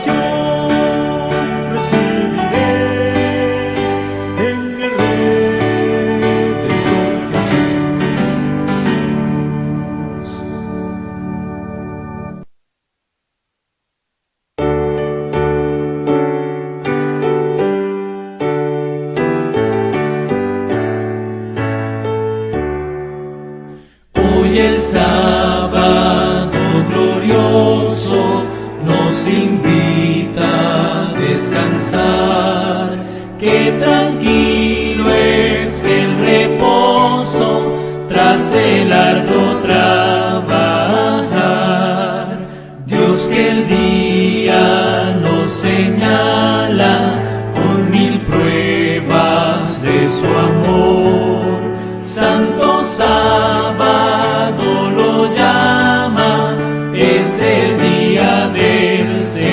salvación recibiréis en el Redentor Jesús. Hoy el sábado glorioso nos invita a descansar, que tranquilo es el reposo tras el arduo trabajar. Dios que el día nos señala con 1000 pruebas de su amor, santo sábado lo llama, es el día del Señor.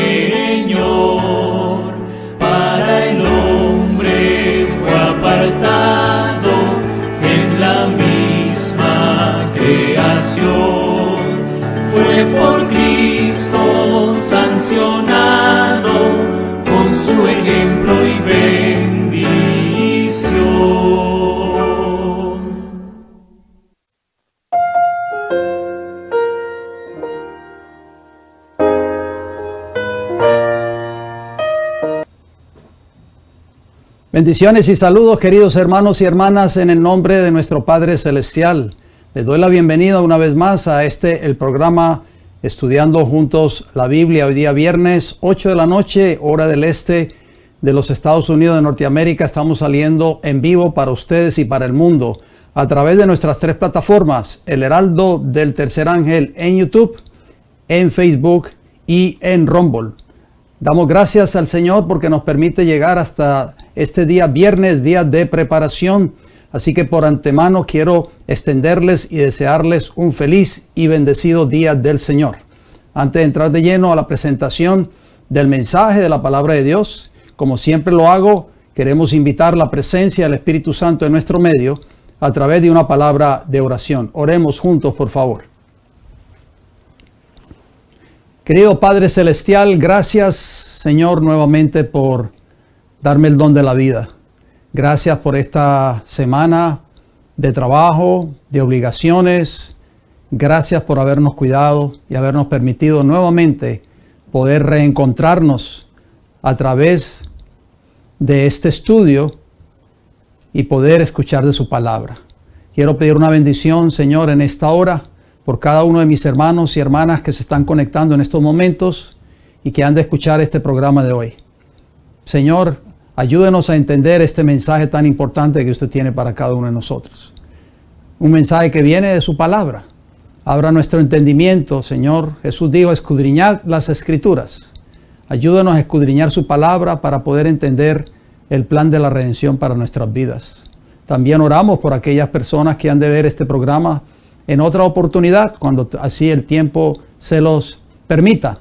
Para el hombre fue apartado en la misma creación, fue por Cristo sancionado con su ejemplo y bendición. Bendiciones y saludos, queridos hermanos y hermanas, en el nombre de nuestro Padre Celestial. Les doy la bienvenida una vez más a el programa Estudiando Juntos la Biblia. Hoy día viernes, 8 de la noche, hora del este de los Estados Unidos de Norteamérica. Estamos saliendo en vivo para ustedes y para el mundo a través de nuestras 3 plataformas: El Heraldo del Tercer Ángel en YouTube, en Facebook y en Rumble. Damos gracias al Señor porque nos permite llegar hasta este día viernes, día de preparación. Así que por antemano quiero extenderles y desearles un feliz y bendecido día del Señor. Antes de entrar de lleno a la presentación del mensaje de la palabra de Dios, como siempre lo hago, queremos invitar la presencia del Espíritu Santo en nuestro medio a través de una palabra de oración. Oremos juntos, por favor. Querido Padre Celestial, gracias, Señor, nuevamente por darme el don de la vida. Gracias por esta semana de trabajo, de obligaciones. Gracias por habernos cuidado y habernos permitido nuevamente poder reencontrarnos a través de este estudio y poder escuchar de su palabra. Quiero pedir una bendición, Señor, en esta hora por cada uno de mis hermanos y hermanas que se están conectando en estos momentos y que han de escuchar este programa de hoy. Señor, ayúdenos a entender este mensaje tan importante que usted tiene para cada uno de nosotros. Un mensaje que viene de su palabra. Abra nuestro entendimiento, Señor. Jesús dijo, escudriñad las Escrituras. Ayúdenos a escudriñar su palabra para poder entender el plan de la redención para nuestras vidas. También oramos por aquellas personas que han de ver este programa en otra oportunidad, cuando así el tiempo se los permita.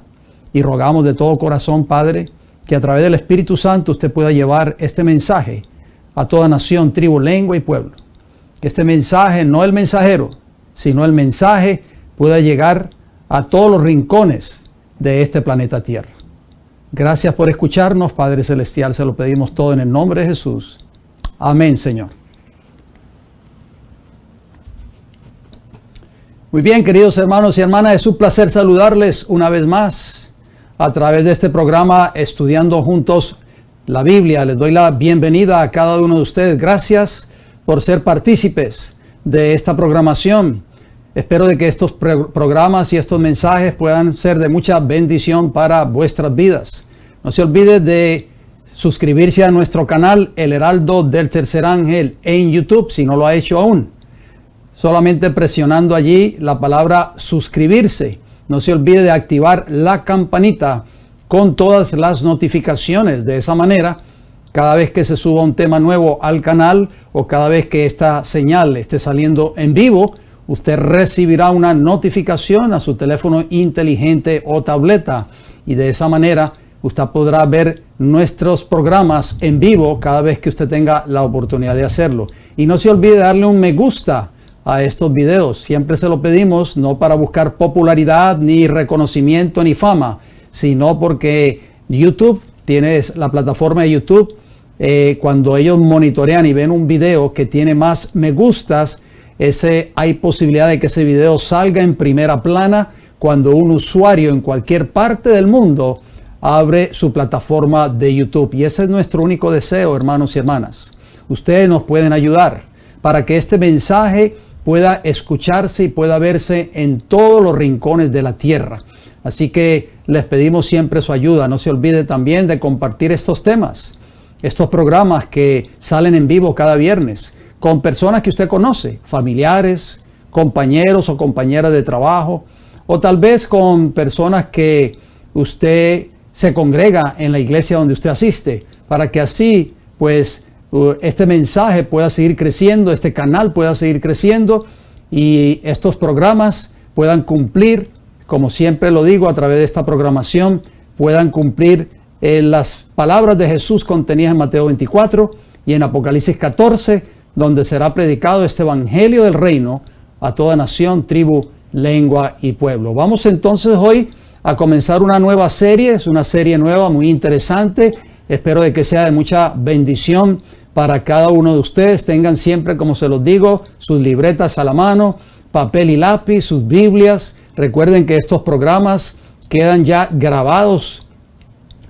Y rogamos de todo corazón, Padre, que a través del Espíritu Santo usted pueda llevar este mensaje a toda nación, tribu, lengua y pueblo. Que este mensaje, no el mensajero, sino el mensaje pueda llegar a todos los rincones de este planeta Tierra. Gracias por escucharnos, Padre Celestial. Se lo pedimos todo en el nombre de Jesús. Amén, Señor. Muy bien, queridos hermanos y hermanas, es un placer saludarles una vez más a través de este programa Estudiando Juntos la Biblia. Les doy la bienvenida a cada uno de ustedes. Gracias por ser partícipes de esta programación. Espero de que estos programas y estos mensajes puedan ser de mucha bendición para vuestras vidas. No se olvide de suscribirse a nuestro canal El Heraldo del Tercer Ángel en YouTube si no lo ha hecho aún. Solamente presionando allí la palabra suscribirse. No se olvide de activar la campanita con todas las notificaciones. De esa manera, cada vez que se suba un tema nuevo al canal o cada vez que esta señal esté saliendo en vivo, usted recibirá una notificación a su teléfono inteligente o tableta. Y de esa manera, usted podrá ver nuestros programas en vivo cada vez que usted tenga la oportunidad de hacerlo. Y no se olvide de darle un me gusta a estos videos. Siempre se lo pedimos, no para buscar popularidad, ni reconocimiento, ni fama, sino porque YouTube, tienes la plataforma de YouTube. Cuando ellos monitorean y ven un video que tiene más me gustas, hay posibilidad de que ese video salga en primera plana cuando un usuario en cualquier parte del mundo abre su plataforma de YouTube. Y ese es nuestro único deseo, hermanos y hermanas. Ustedes nos pueden ayudar para que este mensaje pueda escucharse y pueda verse en todos los rincones de la tierra. Así que les pedimos siempre su ayuda. No se olvide también de compartir estos temas, estos programas que salen en vivo cada viernes, con personas que usted conoce, familiares, compañeros o compañeras de trabajo, o tal vez con personas que usted se congrega en la iglesia donde usted asiste, para que así pues este mensaje pueda seguir creciendo, este canal pueda seguir creciendo y estos programas puedan cumplir, como siempre lo digo, a través de esta programación, puedan cumplir las palabras de Jesús contenidas en Mateo 24 y en Apocalipsis 14, donde será predicado este evangelio del reino a toda nación, tribu, lengua y pueblo. Vamos entonces hoy a comenzar una nueva serie. Es una serie nueva, muy interesante. Espero de que sea de mucha bendición para cada uno de ustedes. Tengan siempre, como se los digo, sus libretas a la mano, papel y lápiz, sus Biblias. Recuerden que estos programas quedan ya grabados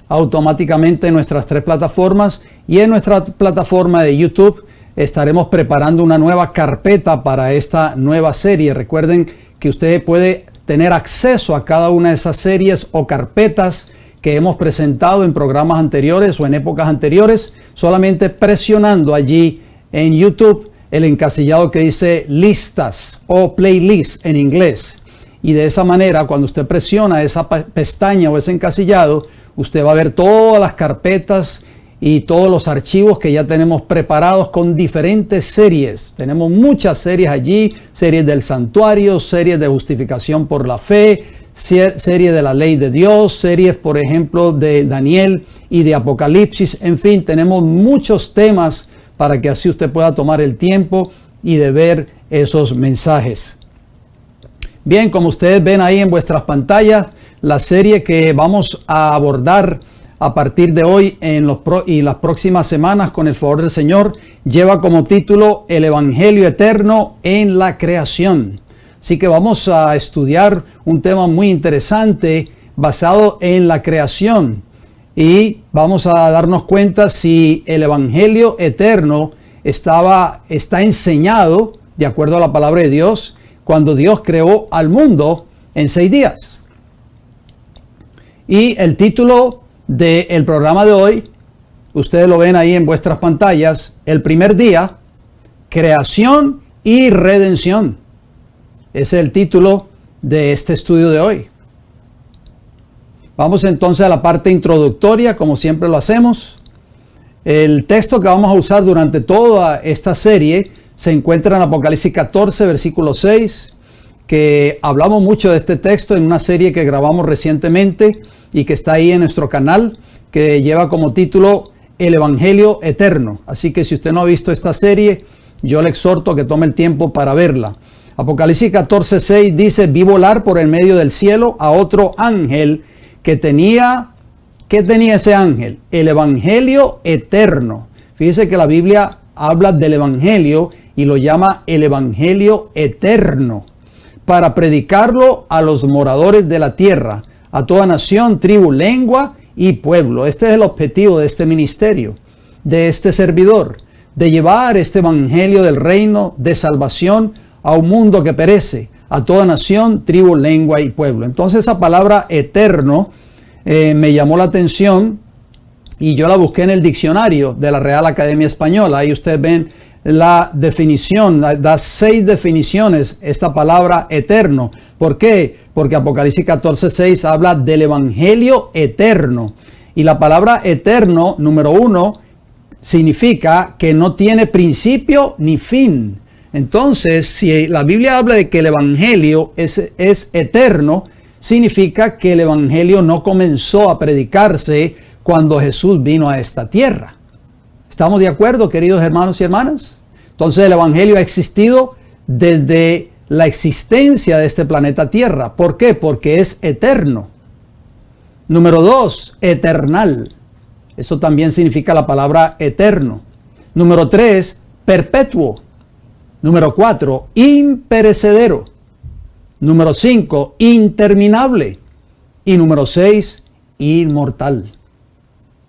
automáticamente en nuestras 3 plataformas y en nuestra plataforma de YouTube estaremos preparando una nueva carpeta para esta nueva serie. Recuerden que usted puede tener acceso a cada una de esas series o carpetas que hemos presentado en programas anteriores o en épocas anteriores, solamente presionando allí en YouTube el encasillado que dice listas o playlist en inglés. Y de esa manera, cuando usted presiona esa pestaña o ese encasillado, usted va a ver todas las carpetas y todos los archivos que ya tenemos preparados con diferentes series. Tenemos muchas series allí, series del santuario, series de justificación por la fe, series de la ley de Dios, series, por ejemplo, de Daniel y de Apocalipsis. En fin, tenemos muchos temas para que así usted pueda tomar el tiempo y de ver esos mensajes. Bien, como ustedes ven ahí en vuestras pantallas, la serie que vamos a abordar a partir de hoy y las próximas semanas, con el favor del Señor, lleva como título El Evangelio Eterno en la Creación. Así que vamos a estudiar un tema muy interesante basado en la creación y vamos a darnos cuenta si el Evangelio Eterno está enseñado de acuerdo a la palabra de Dios cuando Dios creó al mundo en 6 días. Y el título del programa de hoy, ustedes lo ven ahí en vuestras pantallas, el primer día, creación y redención. Ese es el título de este estudio de hoy. Vamos entonces a la parte introductoria, como siempre lo hacemos. El texto que vamos a usar durante toda esta serie se encuentra en Apocalipsis 14, versículo 6, que hablamos mucho de este texto en una serie que grabamos recientemente y que está ahí en nuestro canal, que lleva como título El Evangelio Eterno. Así que si usted no ha visto esta serie, yo le exhorto a que tome el tiempo para verla. Apocalipsis 14:6 dice: vi volar por el medio del cielo a otro ángel que tenía, ¿qué tenía ese ángel? El Evangelio Eterno. Fíjese que la Biblia habla del Evangelio y lo llama el Evangelio Eterno, para predicarlo a los moradores de la tierra, a toda nación, tribu, lengua y pueblo. Este es el objetivo de este ministerio, de este servidor, de llevar este evangelio del reino de salvación a un mundo que perece, a toda nación, tribu, lengua y pueblo. Entonces esa palabra eterno me llamó la atención y yo la busqué en el diccionario de la Real Academia Española. Ahí ustedes ven la definición, da 6 definiciones esta palabra eterno. ¿Por qué? Porque Apocalipsis 14:6 habla del evangelio eterno. Y la palabra eterno, número 1, significa que no tiene principio ni fin. Entonces, si la Biblia habla de que el evangelio es eterno, significa que el evangelio no comenzó a predicarse cuando Jesús vino a esta tierra. ¿Estamos de acuerdo, queridos hermanos y hermanas? Entonces el evangelio ha existido desde la existencia de este planeta Tierra. ¿Por qué? Porque es eterno. Número 2, eternal. Eso también significa la palabra eterno. Número 3, perpetuo. Número 4, imperecedero. Número 5, interminable. Y número 6, inmortal.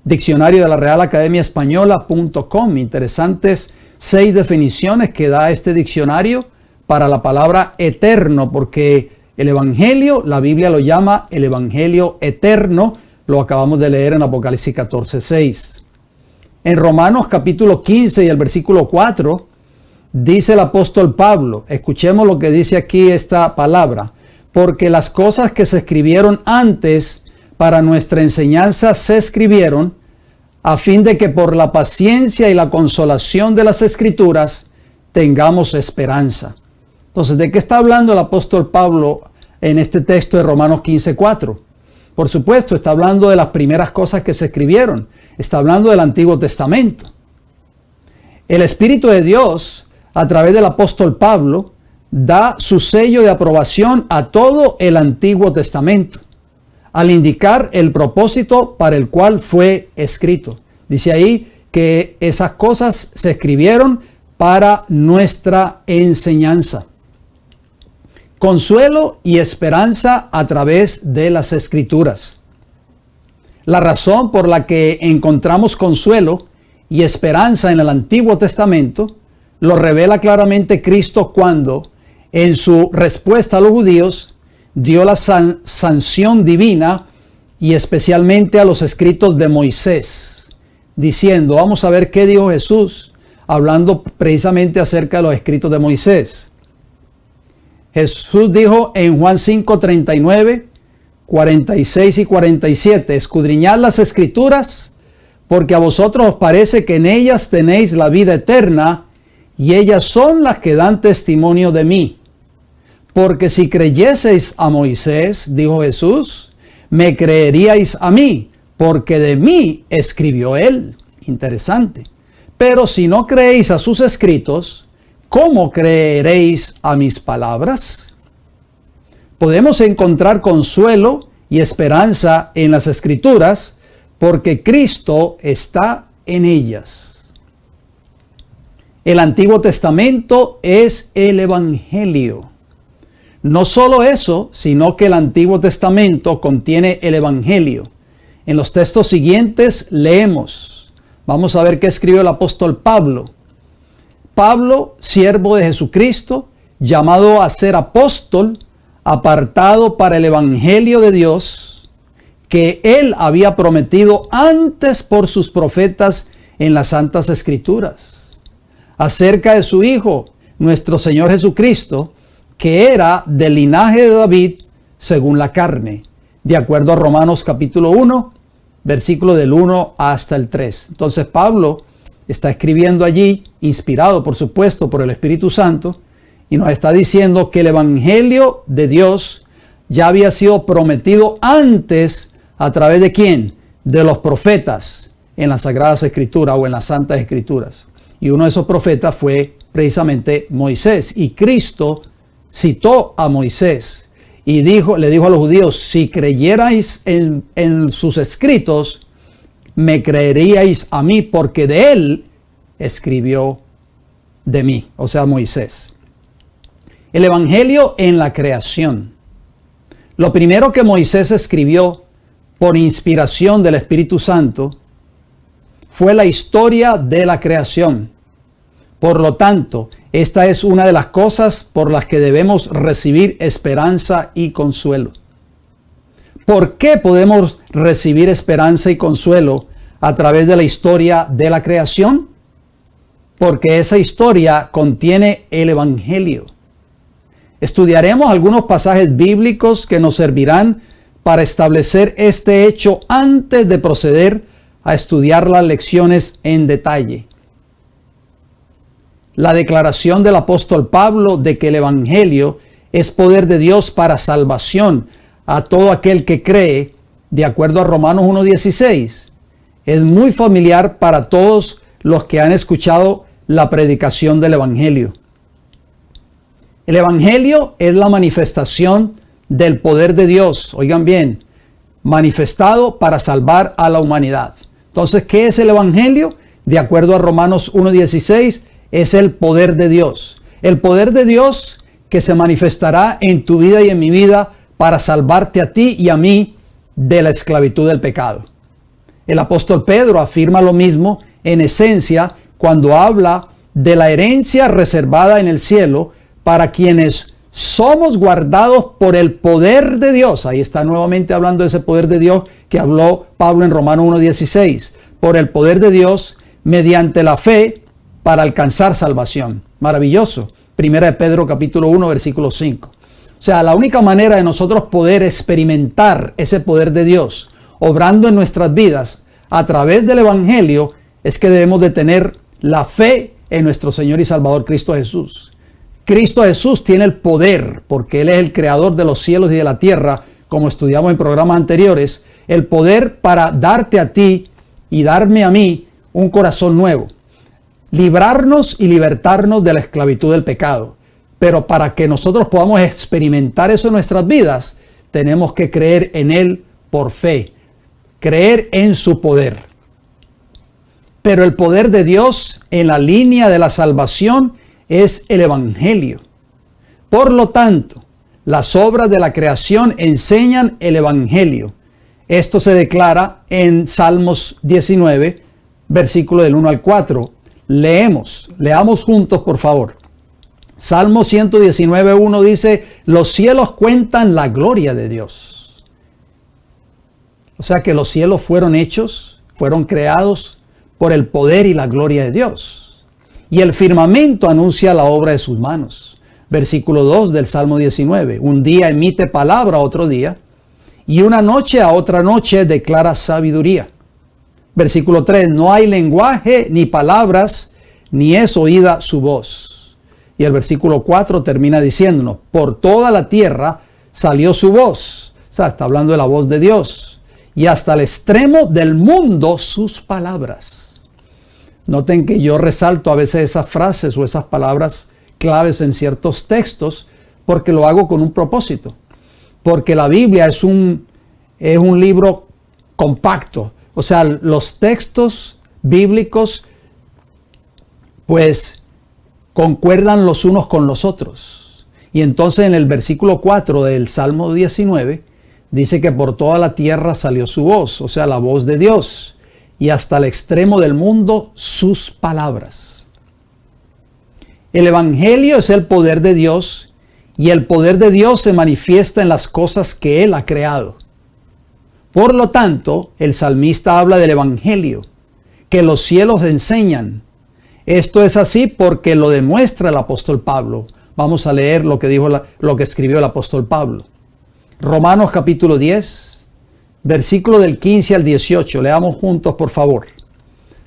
Diccionario de la Real Academia Española.com. Interesantes 6 definiciones que da este diccionario para la palabra eterno, porque el Evangelio, la Biblia lo llama el Evangelio eterno. Lo acabamos de leer en Apocalipsis 14:6. En Romanos capítulo 15 y el versículo 4, dice el apóstol Pablo, escuchemos lo que dice aquí esta palabra: porque las cosas que se escribieron antes para nuestra enseñanza se escribieron a fin de que por la paciencia y la consolación de las Escrituras tengamos esperanza. Entonces, ¿de qué está hablando el apóstol Pablo en este texto de Romanos 15:4? Por supuesto, está hablando de las primeras cosas que se escribieron. Está hablando del Antiguo Testamento. El Espíritu de Dios, a través del apóstol Pablo, da su sello de aprobación a todo el Antiguo Testamento, al indicar el propósito para el cual fue escrito. Dice ahí que esas cosas se escribieron para nuestra enseñanza. Consuelo y esperanza a través de las Escrituras. La razón por la que encontramos consuelo y esperanza en el Antiguo Testamento lo revela claramente Cristo cuando, en su respuesta a los judíos, dio la sanción divina y especialmente a los escritos de Moisés, diciendo, vamos a ver qué dijo Jesús, hablando precisamente acerca de los escritos de Moisés. Jesús dijo en Juan 5:39, 46 y 47, escudriñad las Escrituras, porque a vosotros os parece que en ellas tenéis la vida eterna, y ellas son las que dan testimonio de mí. Porque si creyeseis a Moisés, dijo Jesús, me creeríais a mí, porque de mí escribió él. Interesante. Pero si no creéis a sus escritos, ¿cómo creeréis a mis palabras? Podemos encontrar consuelo y esperanza en las Escrituras porque Cristo está en ellas. El Antiguo Testamento es el Evangelio. No solo eso, sino que el Antiguo Testamento contiene el Evangelio. En los textos siguientes leemos. Vamos a ver qué escribió el apóstol Pablo. Pablo, siervo de Jesucristo, llamado a ser apóstol, apartado para el Evangelio de Dios, que él había prometido antes por sus profetas en las Santas Escrituras, acerca de su Hijo, nuestro Señor Jesucristo, que era del linaje de David según la carne, de acuerdo a Romanos capítulo 1, versículo del 1 hasta el 3. Entonces Pablo está escribiendo allí, inspirado por supuesto por el Espíritu Santo, y nos está diciendo que el Evangelio de Dios ya había sido prometido antes, ¿a través de quién? De los profetas en las Sagradas Escrituras o en las Santas Escrituras. Y uno de esos profetas fue precisamente Moisés. Y Cristo citó a Moisés y le dijo a los judíos, si creyerais en sus escritos, me creeríais a mí, porque de él escribió de mí, o sea, Moisés. El Evangelio en la creación. Lo primero que Moisés escribió por inspiración del Espíritu Santo fue la historia de la creación. Por lo tanto, esta es una de las cosas por las que debemos recibir esperanza y consuelo. ¿Por qué podemos recibir esperanza y consuelo a través de la historia de la creación? Porque esa historia contiene el Evangelio. Estudiaremos algunos pasajes bíblicos que nos servirán para establecer este hecho antes de proceder a estudiar las lecciones en detalle. La declaración del apóstol Pablo de que el Evangelio es poder de Dios para salvación a todo aquel que cree, de acuerdo a Romanos 1:16, es muy familiar para todos los que han escuchado la predicación del Evangelio. El Evangelio es la manifestación del poder de Dios, oigan bien, manifestado para salvar a la humanidad. Entonces, ¿qué es el Evangelio? De acuerdo a Romanos 1:16, es el poder de Dios. El poder de Dios que se manifestará en tu vida y en mi vida para salvarte a ti y a mí de la esclavitud del pecado. El apóstol Pedro afirma lo mismo en esencia cuando habla de la herencia reservada en el cielo para quienes somos guardados por el poder de Dios. Ahí está nuevamente hablando de ese poder de Dios que habló Pablo en Romanos 1:16. Por el poder de Dios mediante la fe para alcanzar salvación. Maravilloso. Primera de Pedro capítulo 1 versículo 5. O sea, la única manera de nosotros poder experimentar ese poder de Dios obrando en nuestras vidas a través del Evangelio es que debemos de tener la fe en nuestro Señor y Salvador Cristo Jesús. Cristo Jesús tiene el poder, porque Él es el creador de los cielos y de la tierra, como estudiamos en programas anteriores, el poder para darte a ti y darme a mí un corazón nuevo, librarnos y libertarnos de la esclavitud del pecado. Pero para que nosotros podamos experimentar eso en nuestras vidas, tenemos que creer en Él por fe, creer en su poder. Pero el poder de Dios en la línea de la salvación es el Evangelio. Por lo tanto, las obras de la creación enseñan el Evangelio. Esto se declara en Salmos 19, versículo del 1 al 4. Leamos juntos, por favor. Salmo 119, 1 dice, los cielos cuentan la gloria de Dios. O sea que los cielos fueron hechos, fueron creados por el poder y la gloria de Dios. Y el firmamento anuncia la obra de sus manos. Versículo 2 del Salmo 19. Un día emite palabra a otro día, y una noche a otra noche declara sabiduría. Versículo 3. No hay lenguaje ni palabras, ni es oída su voz. Y el versículo 4 termina diciéndonos, por toda la tierra salió su voz. O sea, está hablando de la voz de Dios. Y hasta el extremo del mundo sus palabras. Noten que yo resalto a veces esas frases o esas palabras claves en ciertos textos porque lo hago con un propósito. Porque la Biblia es un libro compacto. O sea, los textos bíblicos pues concuerdan los unos con los otros. Y entonces en el versículo 4 del Salmo 19 dice que por toda la tierra salió su voz, o sea, la voz de Dios, y hasta el extremo del mundo sus palabras. El Evangelio es el poder de Dios, y el poder de Dios se manifiesta en las cosas que Él ha creado. Por lo tanto, el salmista habla del Evangelio, que los cielos enseñan. Esto es así porque lo demuestra el apóstol Pablo. Vamos a leer lo que escribió el apóstol Pablo. Romanos capítulo 10, versículo del 15 al 18. Leamos juntos, por favor.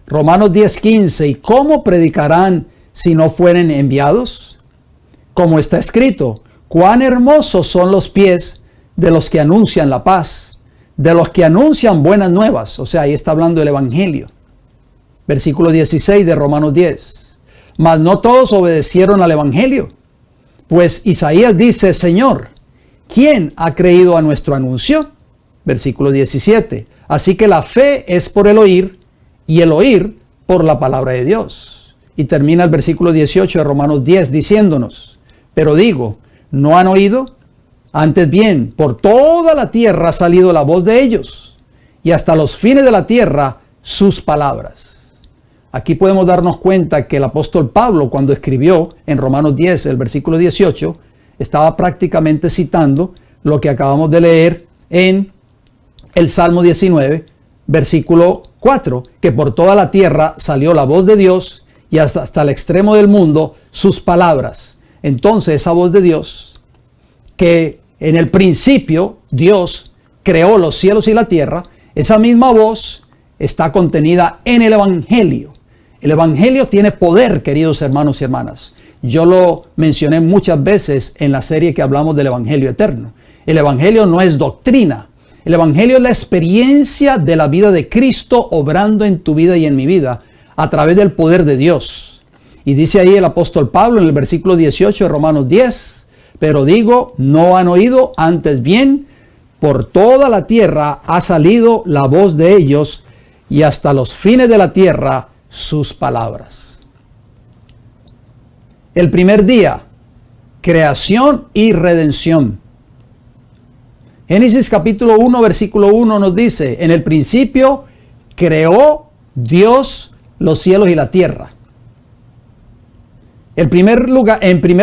Romanos 10, 15. ¿Y cómo predicarán si no fueren enviados? Como está escrito, cuán hermosos son los pies de los que anuncian la paz, de los que anuncian buenas nuevas. O sea, ahí está hablando del Evangelio. Versículo 16 de Romanos 10. Mas no todos obedecieron al Evangelio. Pues Isaías dice, Señor, ¿quién ha creído a nuestro anuncio? Versículo 17. Así que la fe es por el oír, y el oír por la palabra de Dios. Y termina el versículo 18 de Romanos 10 diciéndonos, pero digo, ¿no han oído? Antes bien, por toda la tierra ha salido la voz de ellos, y hasta los fines de la tierra sus palabras. Aquí podemos darnos cuenta que el apóstol Pablo, cuando escribió en Romanos 10, el versículo 18, estaba prácticamente citando lo que acabamos de leer en el Salmo 19, versículo 4, que por toda la tierra salió la voz de Dios y hasta el extremo del mundo sus palabras. Entonces esa voz de Dios, que en el principio Dios creó los cielos y la tierra, esa misma voz está contenida en el Evangelio. El Evangelio tiene poder, queridos hermanos y hermanas. Yo lo mencioné muchas veces en la serie que hablamos del Evangelio eterno. El Evangelio no es doctrina. El Evangelio es la experiencia de la vida de Cristo obrando en tu vida y en mi vida a través del poder de Dios. Y dice ahí el apóstol Pablo en el versículo 18 de Romanos 10, pero digo, no han oído, antes bien, Por toda la tierra ha salido la voz de ellos, y hasta los fines de la tierra sus palabras. El primer día, creación y redención. Génesis capítulo 1, versículo 1 nos dice: en el principio creó Dios los cielos y la tierra. En primer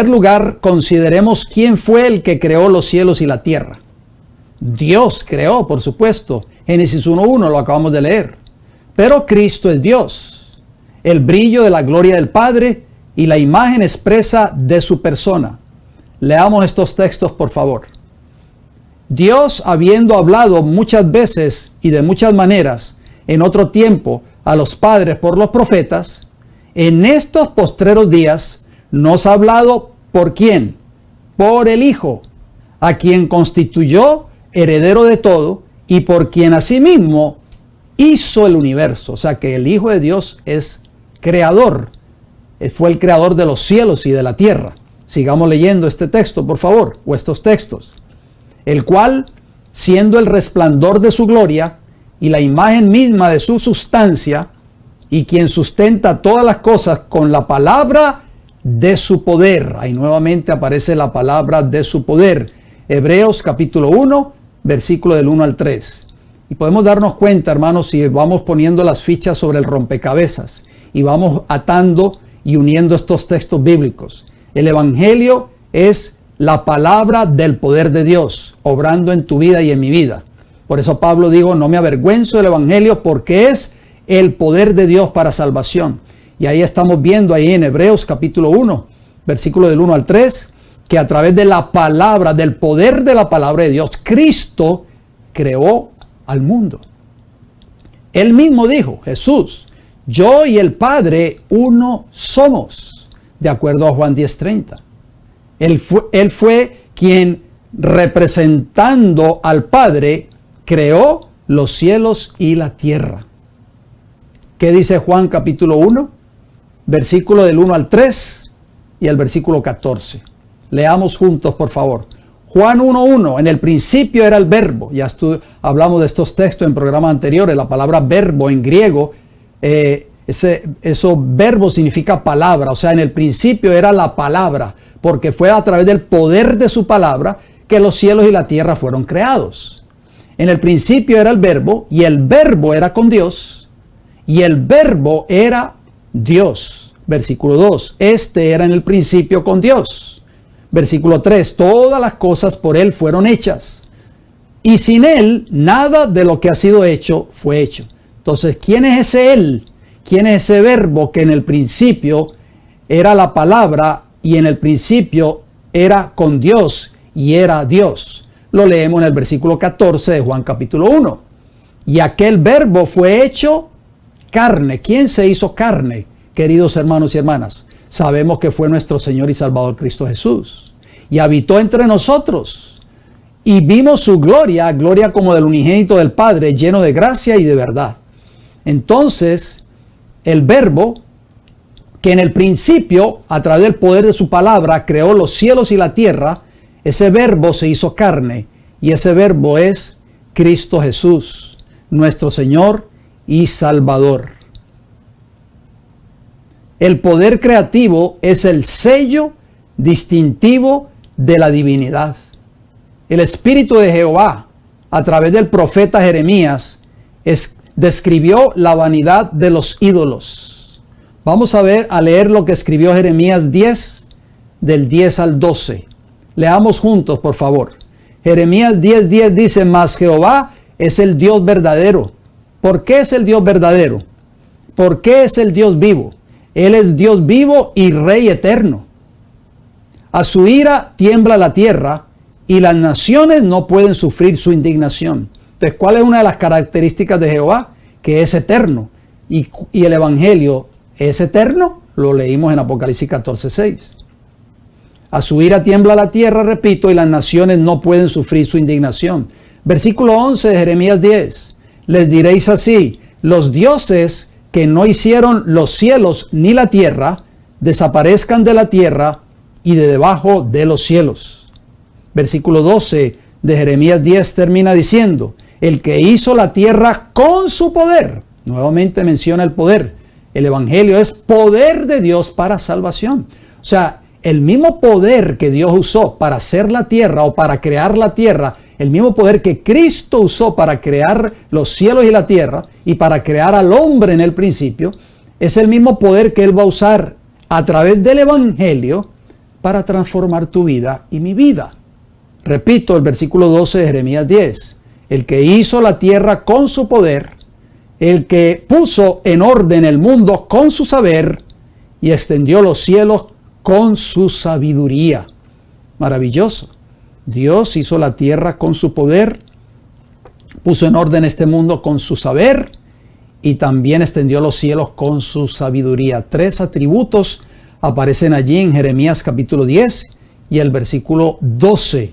lugar, consideremos quién fue el que creó los cielos y la tierra. Dios creó, por supuesto. Génesis 1:1 lo acabamos de leer. Pero Cristo es Dios, el brillo de la gloria del Padre y la imagen expresa de su persona. Leamos estos textos, por favor. Dios, habiendo hablado muchas veces y de muchas maneras en otro tiempo a los padres por los profetas, en estos postreros días nos ha hablado ¿por quién? Por el Hijo, a quien constituyó heredero de todo y por quien asimismo hizo el universo. O sea que el Hijo de Dios es creador. Fue el creador de los cielos y de la tierra. Sigamos leyendo este texto, por favor, o estos textos. El cual, siendo el resplandor de su gloria y la imagen misma de su sustancia, y quien sustenta todas las cosas con la palabra de su poder. Ahí nuevamente aparece la palabra de su poder. Hebreos capítulo 1, versículo del 1 al 3. Y podemos darnos cuenta, hermanos, si vamos poniendo las fichas sobre el rompecabezas y vamos atando y uniendo estos textos bíblicos. El Evangelio es la palabra del poder de Dios, obrando en tu vida y en mi vida. Por eso Pablo dijo, no me avergüenzo del Evangelio porque es el poder de Dios para salvación. Y ahí estamos viendo ahí en Hebreos capítulo 1, versículo del 1 al 3, que a través de la palabra, del poder de la palabra de Dios, Cristo creó al mundo. Él mismo dijo, Jesús, yo y el Padre uno somos, de acuerdo a Juan 10:30. Él fue quien, representando al Padre, creó los cielos y la tierra. ¿Qué dice Juan capítulo 1? Versículo del 1 al 3 y el versículo 14. Leamos juntos, por favor. Juan 1:1, en el principio era el verbo. Ya hablamos de estos textos en programas anteriores. La palabra verbo en griego, eso verbo significa palabra. O sea, en el principio era la palabra, porque fue a través del poder de su palabra que los cielos y la tierra fueron creados. En el principio era el verbo, y el verbo era con Dios, y el verbo era Dios. Versículo 2, este era en el principio con Dios. Versículo 3, todas las cosas por Él fueron hechas, y sin Él nada de lo que ha sido hecho fue hecho. Entonces, ¿quién es ese Él? ¿Quién es ese verbo que en el principio era la palabra y en el principio era con Dios y era Dios? Lo leemos en el versículo 14 de Juan capítulo 1. Y aquel verbo fue hecho carne. ¿Quién se hizo carne, queridos hermanos y hermanas? Sabemos que fue nuestro Señor y Salvador Cristo Jesús. Y habitó entre nosotros. Y vimos su gloria, gloria como del unigénito del Padre, lleno de gracia y de verdad. Entonces, el verbo, que en el principio, a través del poder de su palabra, creó los cielos y la tierra, ese verbo se hizo carne. Y ese verbo es Cristo Jesús, nuestro Señor y Salvador. El poder creativo es el sello distintivo de la divinidad. El Espíritu de Jehová, a través del profeta Jeremías, describió la vanidad de los ídolos. Vamos a leer lo que escribió Jeremías 10, del 10 al 12. Leamos juntos, por favor. Jeremías 10:10 dice, mas Jehová es el Dios verdadero. ¿Por qué es el Dios verdadero? ¿Por qué es el Dios vivo? Él es Dios vivo y Rey eterno. A su ira tiembla la tierra y las naciones no pueden sufrir su indignación. Entonces, ¿cuál es una de las características de Jehová? Que es eterno. Y el Evangelio es eterno. Lo leímos en Apocalipsis 14:6. A su ira tiembla la tierra, repito, y las naciones no pueden sufrir su indignación. Versículo 11 de Jeremías 10. Les diréis así, los dioses que no hicieron los cielos ni la tierra, desaparezcan de la tierra y de debajo de los cielos. Versículo 12 de Jeremías 10 termina diciendo, el que hizo la tierra con su poder. Nuevamente menciona el poder. El evangelio es poder de Dios para salvación. O sea, el mismo poder que Dios usó para hacer la tierra o para crear la tierra, el mismo poder que Cristo usó para crear los cielos y la tierra y para crear al hombre en el principio, es el mismo poder que Él va a usar a través del evangelio para transformar tu vida y mi vida. Repito el versículo 12 de Jeremías 10. El que hizo la tierra con su poder, el que puso en orden el mundo con su saber y extendió los cielos con su sabiduría. Maravilloso. Dios hizo la tierra con su poder, puso en orden este mundo con su saber y también extendió los cielos con su sabiduría. 3 atributos aparecen allí en Jeremías capítulo 10 y el versículo 12.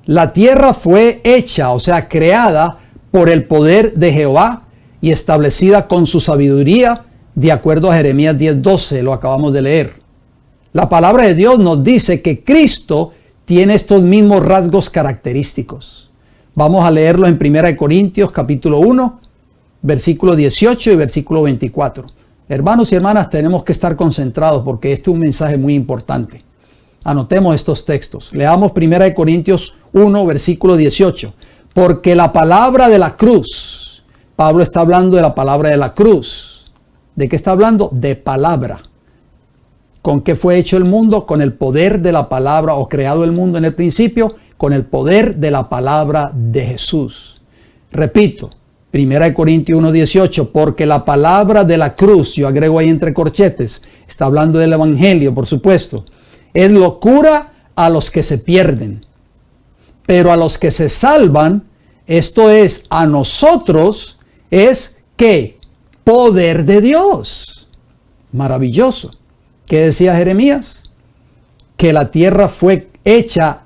La tierra fue hecha, o sea, creada por el poder de Jehová y establecida con su sabiduría, de acuerdo a Jeremías 10:12, lo acabamos de leer. La palabra de Dios nos dice que Cristo tiene estos mismos rasgos característicos. Vamos a leerlo en 1 Corintios capítulo 1, versículo 18 y versículo 24. Hermanos y hermanas, tenemos que estar concentrados porque este es un mensaje muy importante. Anotemos estos textos. Leamos 1 Corintios 1, versículo 18. Porque la palabra de la cruz, Pablo está hablando de la palabra de la cruz. ¿De qué está hablando? De palabra. ¿Con qué fue hecho el mundo? Con el poder de la palabra, o creado el mundo en el principio, con el poder de la palabra de Jesús. Repito, 1 Corintios 1:18, porque la palabra de la cruz, yo agrego ahí entre corchetes, está hablando del evangelio, por supuesto, es locura a los que se pierden, pero a los que se salvan, esto es, a nosotros, es ¿qué? Poder de Dios. Maravilloso. ¿Qué decía Jeremías? Que la tierra fue hecha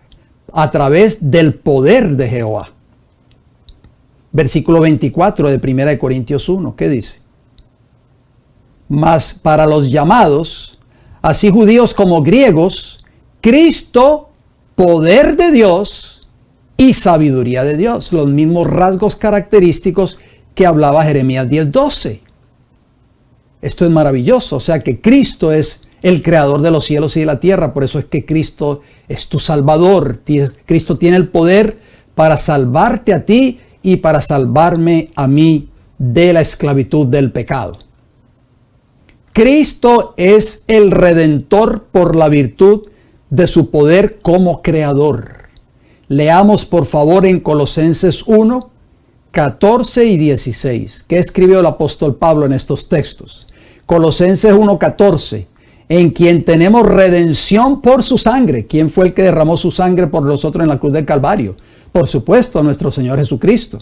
a través del poder de Jehová. Versículo 24 de 1 Corintios 1, ¿qué dice? Mas para los llamados, así judíos como griegos, Cristo, poder de Dios y sabiduría de Dios. Los mismos rasgos característicos que hablaba Jeremías 10:12. Esto es maravilloso, o sea que Cristo es el creador de los cielos y de la tierra. Por eso es que Cristo es tu Salvador. Cristo tiene el poder para salvarte a ti y para salvarme a mí de la esclavitud del pecado. Cristo es el Redentor por la virtud de su poder como creador. Leamos por favor en Colosenses 1, 14 y 16. ¿Qué escribió el apóstol Pablo en estos textos? Colosenses 1, 14. En quien tenemos redención por su sangre. ¿Quién fue el que derramó su sangre por nosotros en la cruz del Calvario? Por supuesto, nuestro Señor Jesucristo.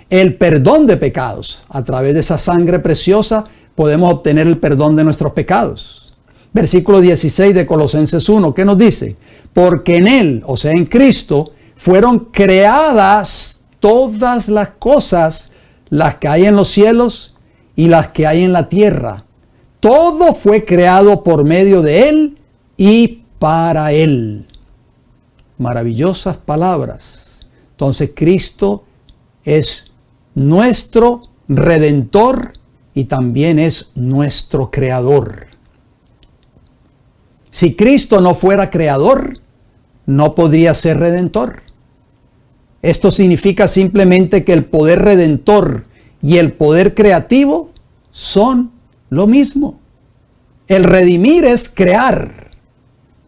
El perdón de pecados. A través de esa sangre preciosa podemos obtener el perdón de nuestros pecados. Versículo 16 de Colosenses 1, ¿qué nos dice? Porque en Él, o sea en Cristo, fueron creadas todas las cosas, las que hay en los cielos y las que hay en la tierra. Todo fue creado por medio de Él y para Él. Maravillosas palabras. Entonces Cristo es nuestro Redentor y también es nuestro Creador. Si Cristo no fuera Creador, no podría ser Redentor. Esto significa simplemente que el poder redentor y el poder creativo son lo mismo. El redimir es crear.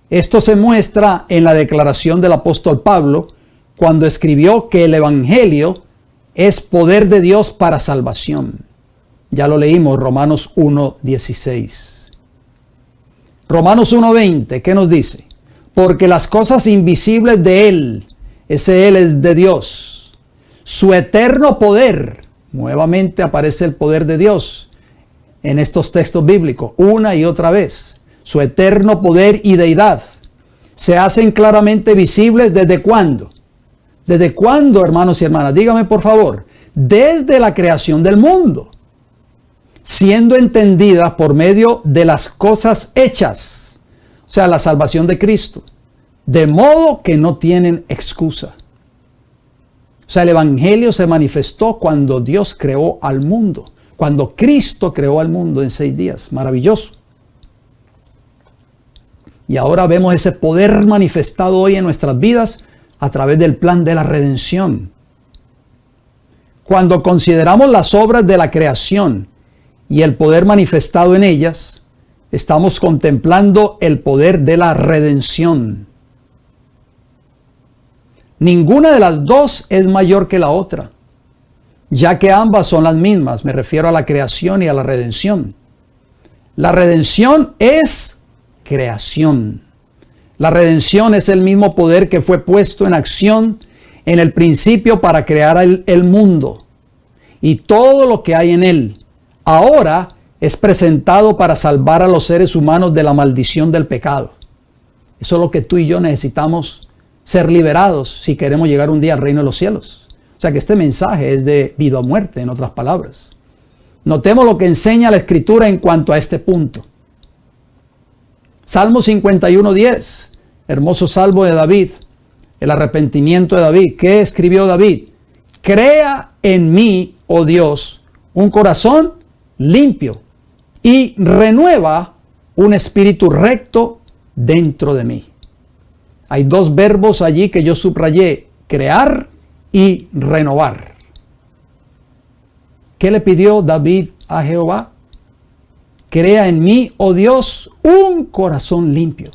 Esto se muestra en la declaración del apóstol Pablo cuando escribió que el evangelio es poder de Dios para salvación. Ya lo leímos, Romanos 1:16. Romanos 1:20, ¿qué nos dice? Porque las cosas invisibles de Él, ese Él es de Dios, su eterno poder, nuevamente aparece el poder de Dios en estos textos bíblicos, una y otra vez, su eterno poder y deidad, se hacen claramente visibles ¿desde cuándo? ¿Desde cuándo, hermanos y hermanas? Dígame por favor. Desde la creación del mundo, siendo entendidas por medio de las cosas hechas, o sea, la salvación de Cristo. de modo que no tienen excusa. O sea, el Evangelio se manifestó cuando Dios creó al mundo, cuando Cristo creó al mundo en 6 días. Maravilloso. Y ahora vemos ese poder manifestado hoy en nuestras vidas a través del plan de la redención. Cuando consideramos las obras de la creación y el poder manifestado en ellas, estamos contemplando el poder de la redención. Ninguna de las dos es mayor que la otra, ya que ambas son las mismas. Me refiero a la creación y a la redención. La redención es creación. La redención es el mismo poder que fue puesto en acción en el principio para crear el mundo y todo lo que hay en él. Ahora es presentado para salvar a los seres humanos de la maldición del pecado. Eso es lo que tú y yo necesitamos ser liberados si queremos llegar un día al reino de los cielos. O sea que este mensaje es de vida o muerte, en otras palabras. Notemos lo que enseña la Escritura en cuanto a este punto. Salmo 51:10, hermoso salmo de David, el arrepentimiento de David. ¿Qué escribió David? Crea en mí, oh Dios, un corazón limpio y renueva un espíritu recto dentro de mí. Hay 2 verbos allí que yo subrayé, crear y renovar. ¿Qué le pidió David a Jehová? Crea en mí, oh Dios, un corazón limpio.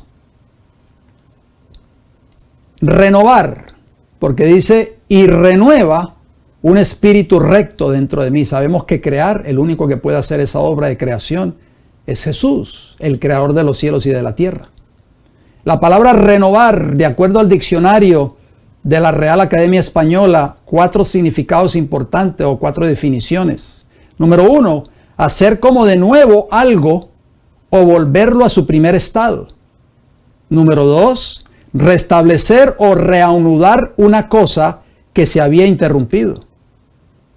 Renovar, porque dice, y renueva un espíritu recto dentro de mí. Sabemos que crear, el único que puede hacer esa obra de creación es Jesús, el creador de los cielos y de la tierra. La palabra renovar, de acuerdo al diccionario de la Real Academia Española, 4 significados importantes o 4 definiciones. Número 1, hacer como de nuevo algo o volverlo a su primer estado. Número 2, restablecer o reanudar una cosa que se había interrumpido.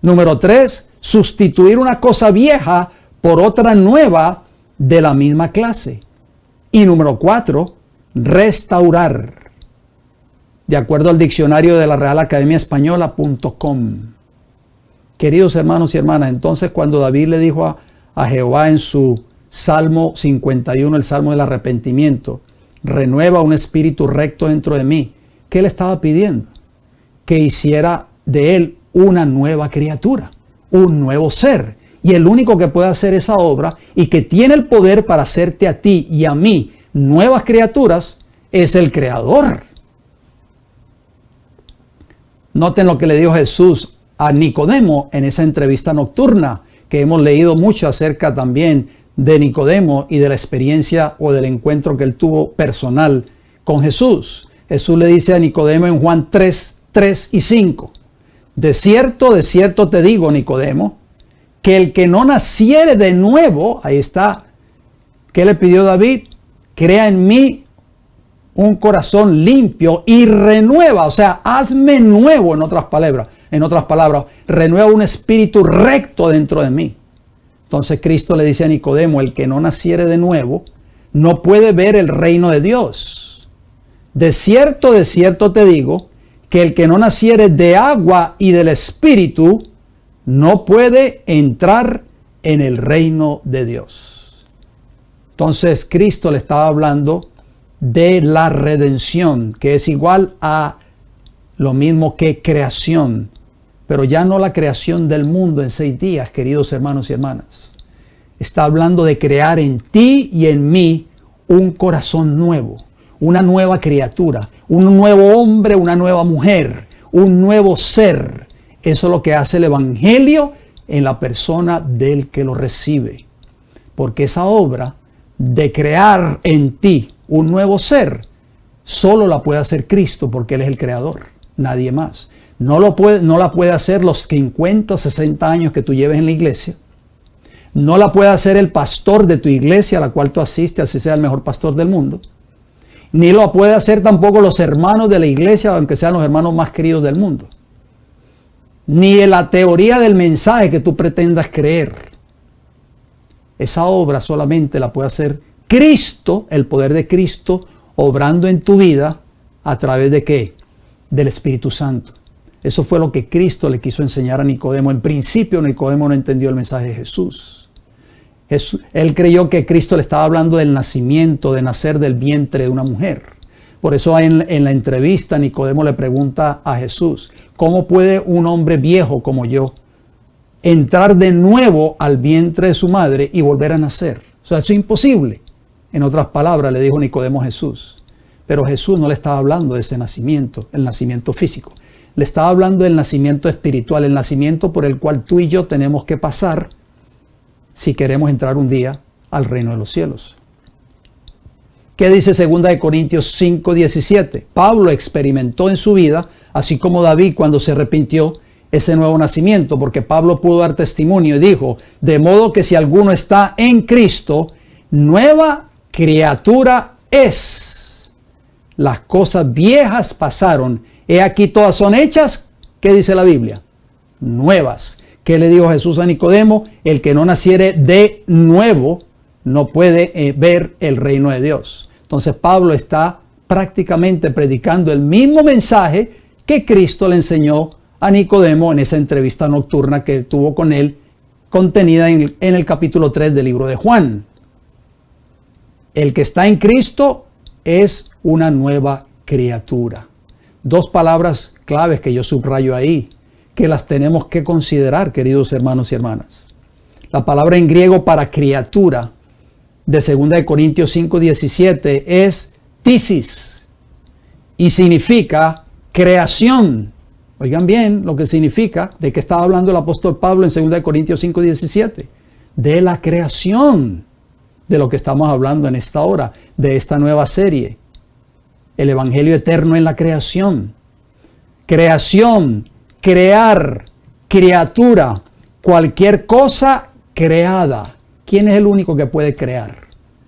Número 3, sustituir una cosa vieja por otra nueva de la misma clase. Y número 4, restaurar, de acuerdo al diccionario de la Real Academia Española.com. Queridos hermanos y hermanas, entonces cuando David le dijo a Jehová en su Salmo 51, el Salmo del arrepentimiento, renueva un espíritu recto dentro de mí, ¿qué le estaba pidiendo? Que hiciera de él una nueva criatura, un nuevo ser. Y el único que puede hacer esa obra y que tiene el poder para hacerte a ti y a mí nuevas criaturas es el Creador. Noten lo que le dijo Jesús a Nicodemo en esa entrevista nocturna, que hemos leído mucho acerca también de Nicodemo y de la experiencia o del encuentro que él tuvo personal con Jesús. Jesús le dice a Nicodemo en Juan 3 y 5, de cierto te digo, Nicodemo, que el que no naciere de nuevo, ahí está, ¿qué le pidió David? Crea en mí un corazón limpio y renueva, o sea, hazme nuevo, en otras palabras, renueva un espíritu recto dentro de mí. Entonces Cristo le dice a Nicodemo, el que no naciere de nuevo, no puede ver el reino de Dios. De cierto te digo, que el que no naciere de agua y del espíritu, no puede entrar en el reino de Dios. Entonces Cristo le estaba hablando de la redención, que es igual a lo mismo que creación, pero ya no la creación del mundo en 6 días, queridos hermanos y hermanas. Está hablando de crear en ti y en mí un corazón nuevo, una nueva criatura, un nuevo hombre, una nueva mujer, un nuevo ser. Eso es lo que hace el Evangelio en la persona del que lo recibe. Porque esa obra de crear en ti un nuevo ser, solo la puede hacer Cristo, porque Él es el creador, nadie más. No la puede hacer los 50 o 60 años que tú lleves en la iglesia. No la puede hacer el pastor de tu iglesia a la cual tú asistes, así sea el mejor pastor del mundo. Ni lo puede hacer tampoco los hermanos de la iglesia, aunque sean los hermanos más queridos del mundo. Ni la teoría del mensaje que tú pretendas creer. Esa obra solamente la puede hacer Cristo, el poder de Cristo, obrando en tu vida ¿A través de qué? Del Espíritu Santo. Eso fue lo que Cristo le quiso enseñar a Nicodemo. En principio Nicodemo no entendió el mensaje de Jesús. Él creyó que Cristo le estaba hablando del nacimiento, de nacer del vientre de una mujer. Por eso en la entrevista Nicodemo le pregunta a Jesús, ¿cómo puede un hombre viejo como yo entrar de nuevo al vientre de su madre y volver a nacer? O sea, eso es imposible. En otras palabras, le dijo Nicodemo a Jesús. Pero Jesús no le estaba hablando de ese nacimiento, el nacimiento físico. Le estaba hablando del nacimiento espiritual, el nacimiento por el cual tú y yo tenemos que pasar si queremos entrar un día al reino de los cielos. ¿Qué dice 2 Corintios 5:17? Pablo experimentó en su vida, así como David cuando se arrepintió, ese nuevo nacimiento, porque Pablo pudo dar testimonio y dijo, de modo que si alguno está en Cristo, nueva criatura es. Las cosas viejas pasaron, he aquí todas son hechas, ¿qué dice la Biblia? Nuevas. ¿Qué le dijo Jesús a Nicodemo? El que no naciere de nuevo no puede ver el reino de Dios. Entonces Pablo está prácticamente predicando el mismo mensaje que Cristo le enseñó a Nicodemo en esa entrevista nocturna que tuvo con él, contenida en el capítulo 3 del libro de Juan. El que está en Cristo es una nueva criatura. Dos palabras claves que yo subrayo ahí, que las tenemos que considerar, queridos hermanos y hermanas. La palabra en griego para criatura de 2 Corintios 5:17 es tisis y significa creación. Oigan bien lo que significa, de que estaba hablando el apóstol Pablo en 2 Corintios 5:17, de la creación, de lo que estamos hablando en esta hora, de esta nueva serie. El Evangelio eterno en la creación. Creación, crear, criatura, cualquier cosa creada. ¿Quién es el único que puede crear?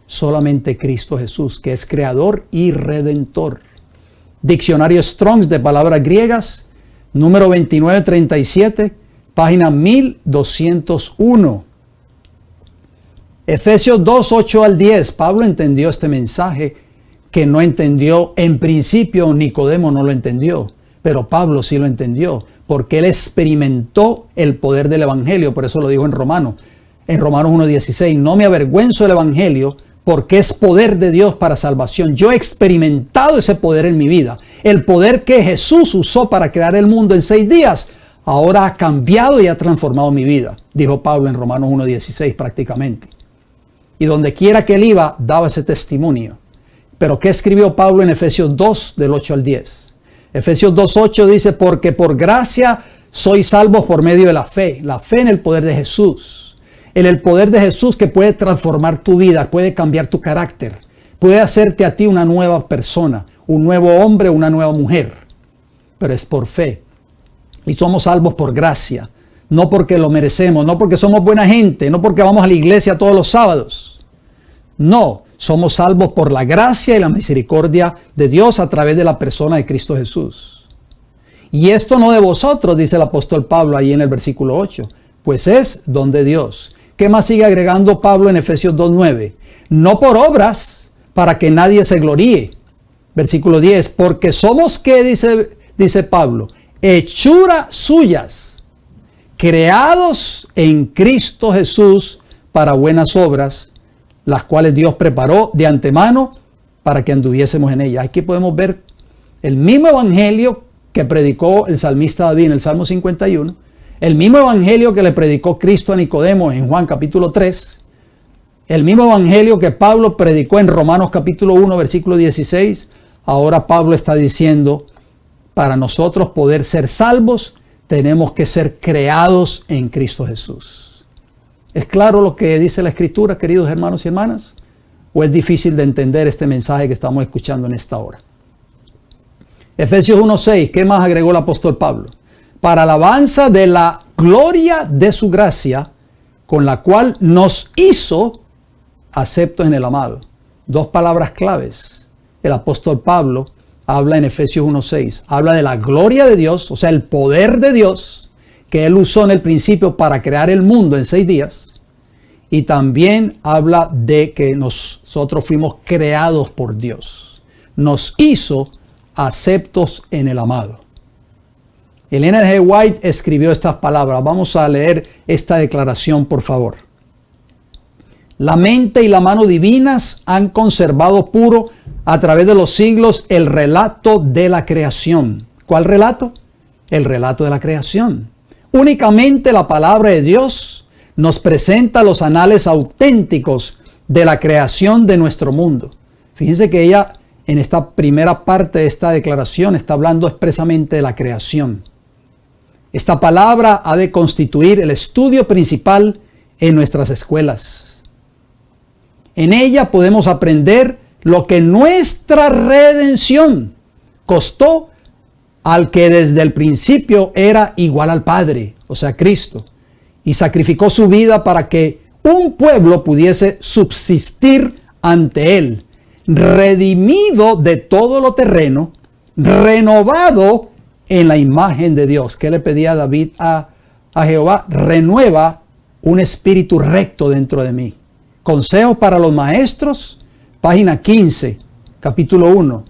Solamente Cristo Jesús, que es creador y redentor. Diccionario Strong's de palabras griegas, número 2937, página 1201. Efesios 2, 8 al 10. Pablo entendió este mensaje que no entendió en principio, Nicodemo no lo entendió, pero Pablo sí lo entendió, porque él experimentó el poder del Evangelio. Por eso lo dijo en Romanos 1:16, no me avergüenzo del Evangelio, porque es poder de Dios para salvación. Yo he experimentado ese poder en mi vida. El poder que Jesús usó para crear el mundo en 6 días, ahora ha cambiado y ha transformado mi vida, dijo Pablo en Romanos 1:16 prácticamente. Y donde quiera que él iba, daba ese testimonio. Pero ¿qué escribió Pablo en Efesios 2, del 8 al 10? Efesios 2:8 dice, porque por gracia sois salvos por medio de la fe en el poder de Jesús. En el poder de Jesús que puede transformar tu vida, puede cambiar tu carácter, puede hacerte a ti una nueva persona, un nuevo hombre, una nueva mujer. Pero es por fe. Y somos salvos por gracia, no porque lo merecemos, no porque somos buena gente, no porque vamos a la iglesia todos los sábados. No, somos salvos por la gracia y la misericordia de Dios a través de la persona de Cristo Jesús. Y esto no de vosotros, dice el apóstol Pablo ahí en el versículo 8, pues es don de Dios. ¿Qué más sigue agregando Pablo en Efesios 2:9? No por obras, para que nadie se gloríe. Versículo 10, porque somos, ¿qué dice Pablo? Hechura suyas, creados en Cristo Jesús para buenas obras, las cuales Dios preparó de antemano para que anduviésemos en ellas. Aquí podemos ver el mismo evangelio que predicó el salmista David en el Salmo 51, el mismo evangelio que le predicó Cristo a Nicodemo en Juan capítulo 3, el mismo evangelio que Pablo predicó en Romanos capítulo 1, versículo 16. Ahora Pablo está diciendo, para nosotros poder ser salvos, tenemos que ser creados en Cristo Jesús. ¿Es claro lo que dice la Escritura, queridos hermanos y hermanas? ¿O es difícil de entender este mensaje que estamos escuchando en esta hora? Efesios 1:6, ¿qué más agregó el apóstol Pablo? Para alabanza de la gloria de su gracia, con la cual nos hizo aceptos en el amado. Dos palabras claves. El apóstol Pablo habla en Efesios 1:6, habla de la gloria de Dios, o sea, el poder de Dios, que él usó en el principio para crear el mundo en 6 días. Y también habla de que nosotros fuimos creados por Dios. Nos hizo aceptos en el amado. Ellen G. White escribió estas palabras. Vamos a leer esta declaración, por favor. La mente y la mano divinas han conservado puro a través de los siglos el relato de la creación. ¿Cuál relato? El relato de la creación. Únicamente la palabra de Dios nos presenta los anales auténticos de la creación de nuestro mundo. Fíjense que ella en esta primera parte de esta declaración está hablando expresamente de la creación. Esta palabra ha de constituir el estudio principal en nuestras escuelas. En ella podemos aprender lo que nuestra redención costó al que desde el principio era igual al Padre, o sea, Cristo, y sacrificó su vida para que un pueblo pudiese subsistir ante Él, redimido de todo lo terreno, renovado en la imagen de Dios. ¿Qué le pedía David a Jehová? Renueva un espíritu recto dentro de mí. Consejo para los maestros, página 15, capítulo 1.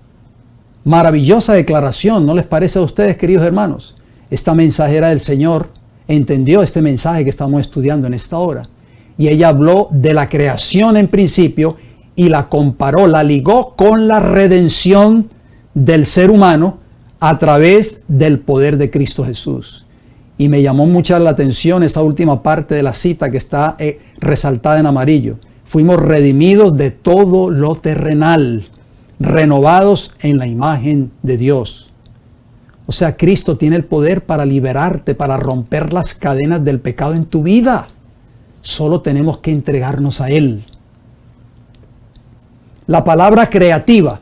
Maravillosa declaración, ¿no les parece a ustedes, queridos hermanos? Esta mensajera del Señor entendió este mensaje que estamos estudiando en esta hora. Y ella habló de la creación en principio y la comparó, la ligó con la redención del ser humano a través del poder de Cristo Jesús. Y me llamó mucho la atención esa última parte de la cita que está resaltada en amarillo. Fuimos redimidos de todo lo terrenal, renovados en la imagen de Dios. O sea, Cristo tiene el poder para liberarte, para romper las cadenas del pecado en tu vida. Solo tenemos que entregarnos a Él. La palabra creativa.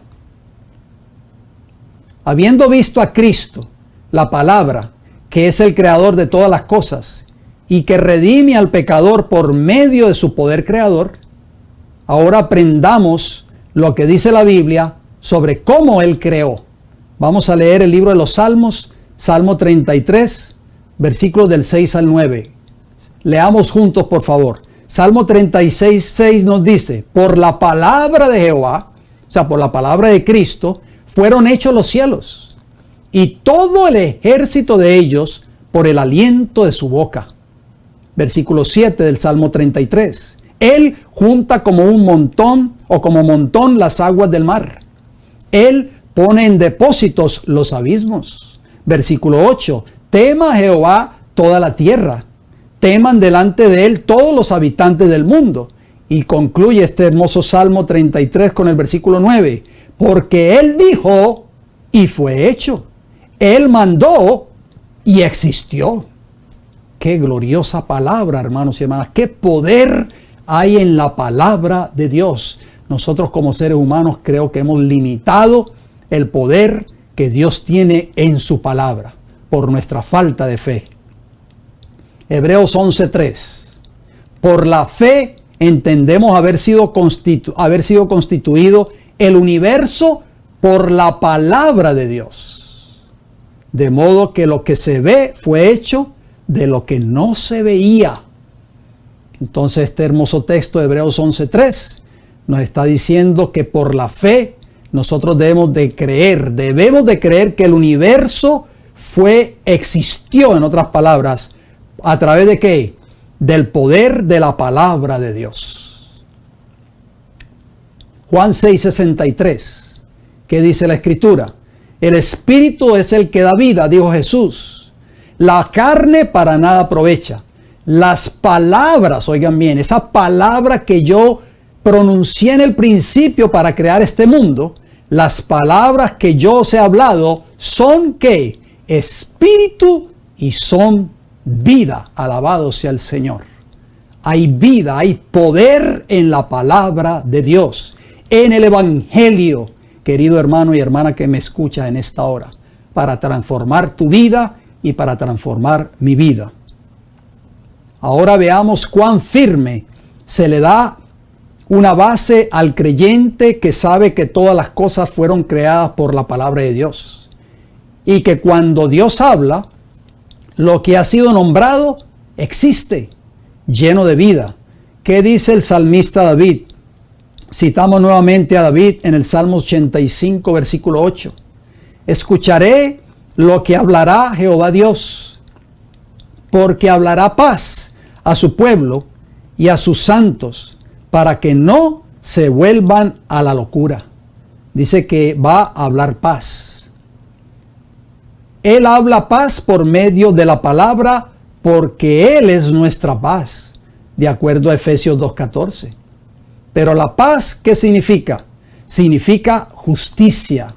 Habiendo visto a Cristo, la palabra, que es el creador de todas las cosas y que redime al pecador por medio de su poder creador, ahora aprendamos lo que dice la Biblia sobre cómo Él creó. Vamos a leer el libro de los Salmos, Salmo 33, versículos del 6 al 9. Leamos juntos, por favor. Salmo 36, 6 nos dice: por la palabra de Jehová, o sea, por la palabra de Cristo, fueron hechos los cielos, y todo el ejército de ellos por el aliento de su boca. Versículo 7 del Salmo 33. Él junta como un montón o como montón las aguas del mar. Él pone en depósitos los abismos. Versículo 8. Tema a Jehová toda la tierra. Teman delante de Él todos los habitantes del mundo. Y concluye este hermoso Salmo 33 con el versículo 9. Porque Él dijo y fue hecho. Él mandó y existió. Qué gloriosa palabra, hermanos y hermanas. Qué poder hay en la palabra de Dios. Nosotros como seres humanos creo que hemos limitado el poder que Dios tiene en su palabra por nuestra falta de fe. Hebreos 11:3. Por la fe entendemos haber sido constituido el universo por la palabra de Dios. De modo que lo que se ve fue hecho de lo que no se veía. Entonces este hermoso texto de Hebreos 11:3 nos está diciendo que por la fe nosotros debemos de creer que el universo existió, en otras palabras, ¿a través de qué? Del poder de la palabra de Dios. Juan 6:63, ¿qué dice la Escritura? El Espíritu es el que da vida, dijo Jesús. La carne para nada aprovecha. Las palabras, oigan bien, esa palabra que yo pronuncié en el principio para crear este mundo, las palabras que yo os he hablado son ¿qué? Espíritu y son vida. Alabado sea el Señor. Hay vida, hay poder en la palabra de Dios, en el Evangelio, querido hermano y hermana que me escucha en esta hora, para transformar tu vida y para transformar mi vida. Ahora veamos cuán firme se le da una base al creyente que sabe que todas las cosas fueron creadas por la palabra de Dios. Y que cuando Dios habla, lo que ha sido nombrado existe, lleno de vida. ¿Qué dice el salmista David? Citamos nuevamente a David en el Salmo 85, versículo 8. escucharé lo que hablará Jehová Dios, porque hablará paz a su pueblo y a sus santos, para que no se vuelvan a la locura. Dice que va a hablar paz. Él habla paz por medio de la palabra, porque Él es nuestra paz, de acuerdo a Efesios 2:14. Pero la paz, ¿qué significa? Significa justicia.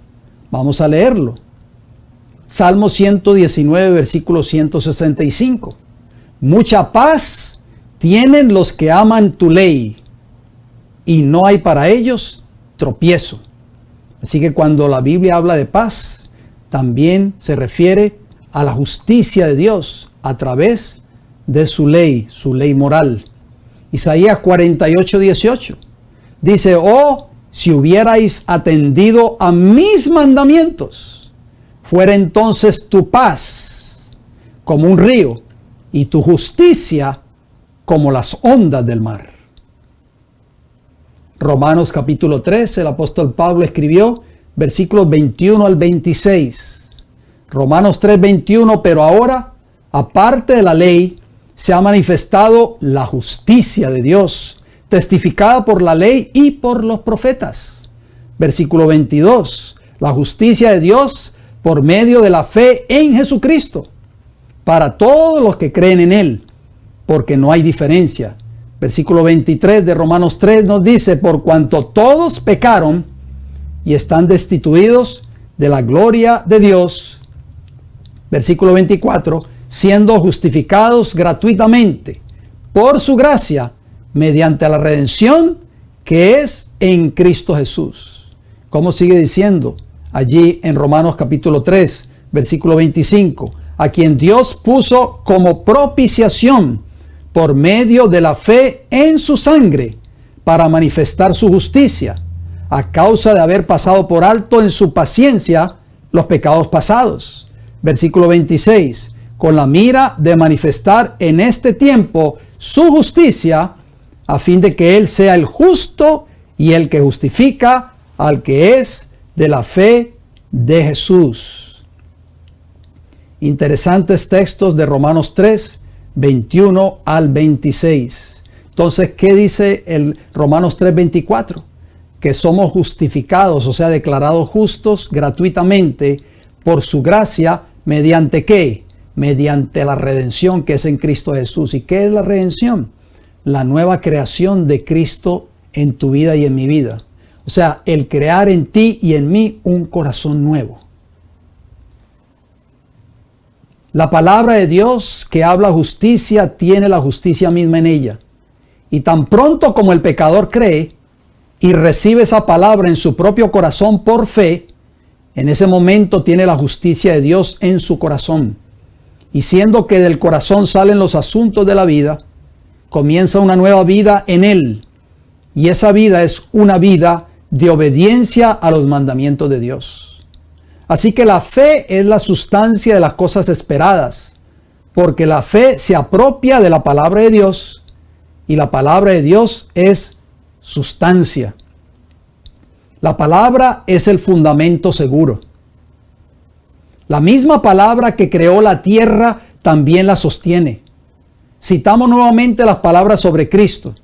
Vamos a leerlo. Salmo 119, versículo 165. Mucha paz tienen los que aman tu ley, y no hay para ellos tropiezo. Así que cuando la Biblia habla de paz, también se refiere a la justicia de Dios a través de su ley moral. Isaías 48:18 dice: oh, si hubierais atendido a mis mandamientos, fuera entonces tu paz como un río y tu justicia como las ondas del mar. Romanos capítulo 3, el apóstol Pablo escribió, versículos 21 al 26. Romanos 3:21, pero ahora, aparte de la ley, se ha manifestado la justicia de Dios, testificada por la ley y por los profetas. Versículo 22, la justicia de Dios por medio de la fe en Jesucristo, para todos los que creen en Él, porque no hay diferencia. Versículo 23 de Romanos 3 nos dice: por cuanto todos pecaron y están destituidos de la gloria de Dios. Versículo 24, siendo justificados gratuitamente por su gracia, mediante la redención que es en Cristo Jesús. ¿Cómo sigue diciendo allí en Romanos capítulo 3, versículo 25? A quien Dios puso como propiciación por medio de la fe en su sangre, para manifestar su justicia, a causa de haber pasado por alto en su paciencia los pecados pasados. Versículo 26, con la mira de manifestar en este tiempo su justicia, a fin de que Él sea el justo y el que justifica al que es de la fe de Jesús. Interesantes textos de Romanos 3, 21 al 26. Entonces, ¿qué dice el Romanos 3:24? Que somos justificados, o sea, declarados justos gratuitamente por su gracia, ¿mediante qué? Mediante la redención que es en Cristo Jesús. ¿Y qué es la redención? La nueva creación de Cristo en tu vida y en mi vida. O sea, el crear en ti y en mí un corazón nuevo. La palabra de Dios que habla justicia tiene la justicia misma en ella. Y tan pronto como el pecador cree y recibe esa palabra en su propio corazón por fe, en ese momento tiene la justicia de Dios en su corazón. Y siendo que del corazón salen los asuntos de la vida, comienza una nueva vida en él. Y esa vida es una vida de obediencia a los mandamientos de Dios. Así que la fe es la sustancia de las cosas esperadas, porque la fe se apropia de la palabra de Dios, y la palabra de Dios es sustancia. La palabra es el fundamento seguro. La misma palabra que creó la tierra también la sostiene. Citamos nuevamente las palabras sobre Cristo,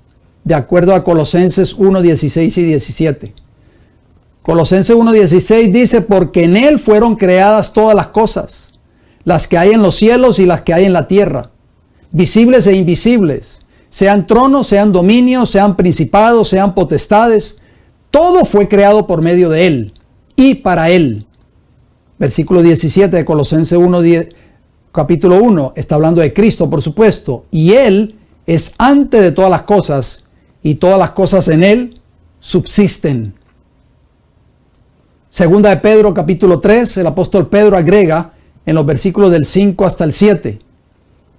de acuerdo a Colosenses 1, 16 y 17. Colosenses 1:16 dice: porque en Él fueron creadas todas las cosas, las que hay en los cielos y las que hay en la tierra, visibles e invisibles, sean tronos, sean dominios, sean principados, sean potestades. Todo fue creado por medio de Él y para Él. Versículo 17 de Colosenses 1, capítulo 1, está hablando de Cristo, por supuesto. Y Él es antes de todas las cosas, y todas las cosas en Él subsisten. Segunda de Pedro capítulo 3, el apóstol Pedro agrega en los versículos del 5 hasta el 7.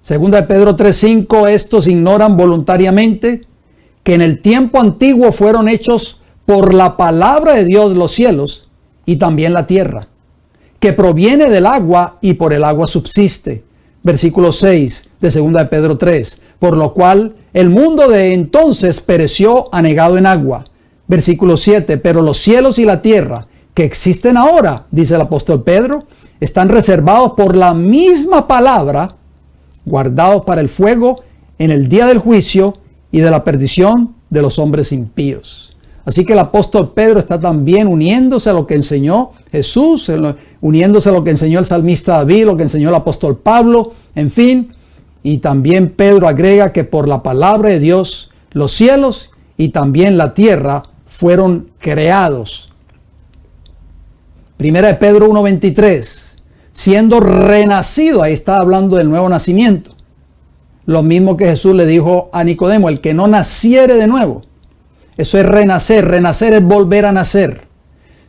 Segunda de Pedro 3:5, estos ignoran voluntariamente que en el tiempo antiguo fueron hechos por la palabra de Dios los cielos y también la tierra, que proviene del agua y por el agua subsiste. Versículo 6 de segunda de Pedro 3, por lo cual el mundo de entonces pereció anegado en agua. Versículo 7, pero los cielos y la tierra que existen ahora, dice el apóstol Pedro, están reservados por la misma palabra, guardados para el fuego en el día del juicio y de la perdición de los hombres impíos. Así que el apóstol Pedro está también uniéndose a lo que enseñó Jesús, uniéndose a lo que enseñó el salmista David, lo que enseñó el apóstol Pablo, en fin. Y también Pedro agrega que por la palabra de Dios los cielos y también la tierra fueron creados. Primera de Pedro 1:23, siendo renacido, ahí está hablando del nuevo nacimiento. Lo mismo que Jesús le dijo a Nicodemo, el que no naciere de nuevo. Eso es renacer, renacer es volver a nacer.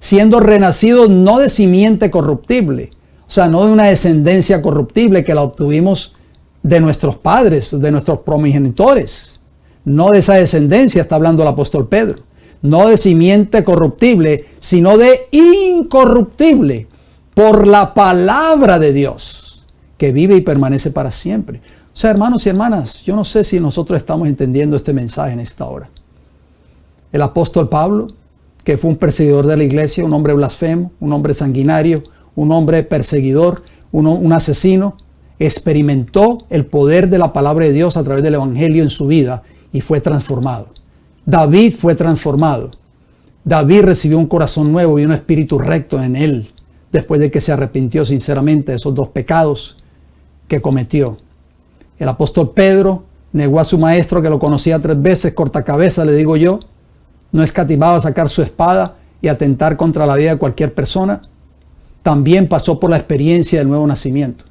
Siendo renacido no de simiente corruptible, o sea, no de una descendencia corruptible que la obtuvimos de nuestros padres, de nuestros progenitores. No de esa descendencia está hablando el apóstol Pedro. No de simiente corruptible, sino de incorruptible, por la palabra de Dios, que vive y permanece para siempre. O sea, hermanos y hermanas, yo no sé si nosotros estamos entendiendo este mensaje en esta hora. El apóstol Pablo, que fue un perseguidor de la iglesia, un hombre blasfemo, un hombre sanguinario, un hombre perseguidor, un asesino, experimentó el poder de la palabra de Dios a través del evangelio en su vida y fue transformado. David fue transformado. David recibió un corazón nuevo y un espíritu recto en él, después de que se arrepintió sinceramente de esos dos pecados que cometió. El apóstol Pedro negó a su maestro, que lo conocía 3 veces, cortacabeza, le digo yo. No escatimaba a sacar su espada y atentar contra la vida de cualquier persona. También pasó por la experiencia del nuevo nacimiento.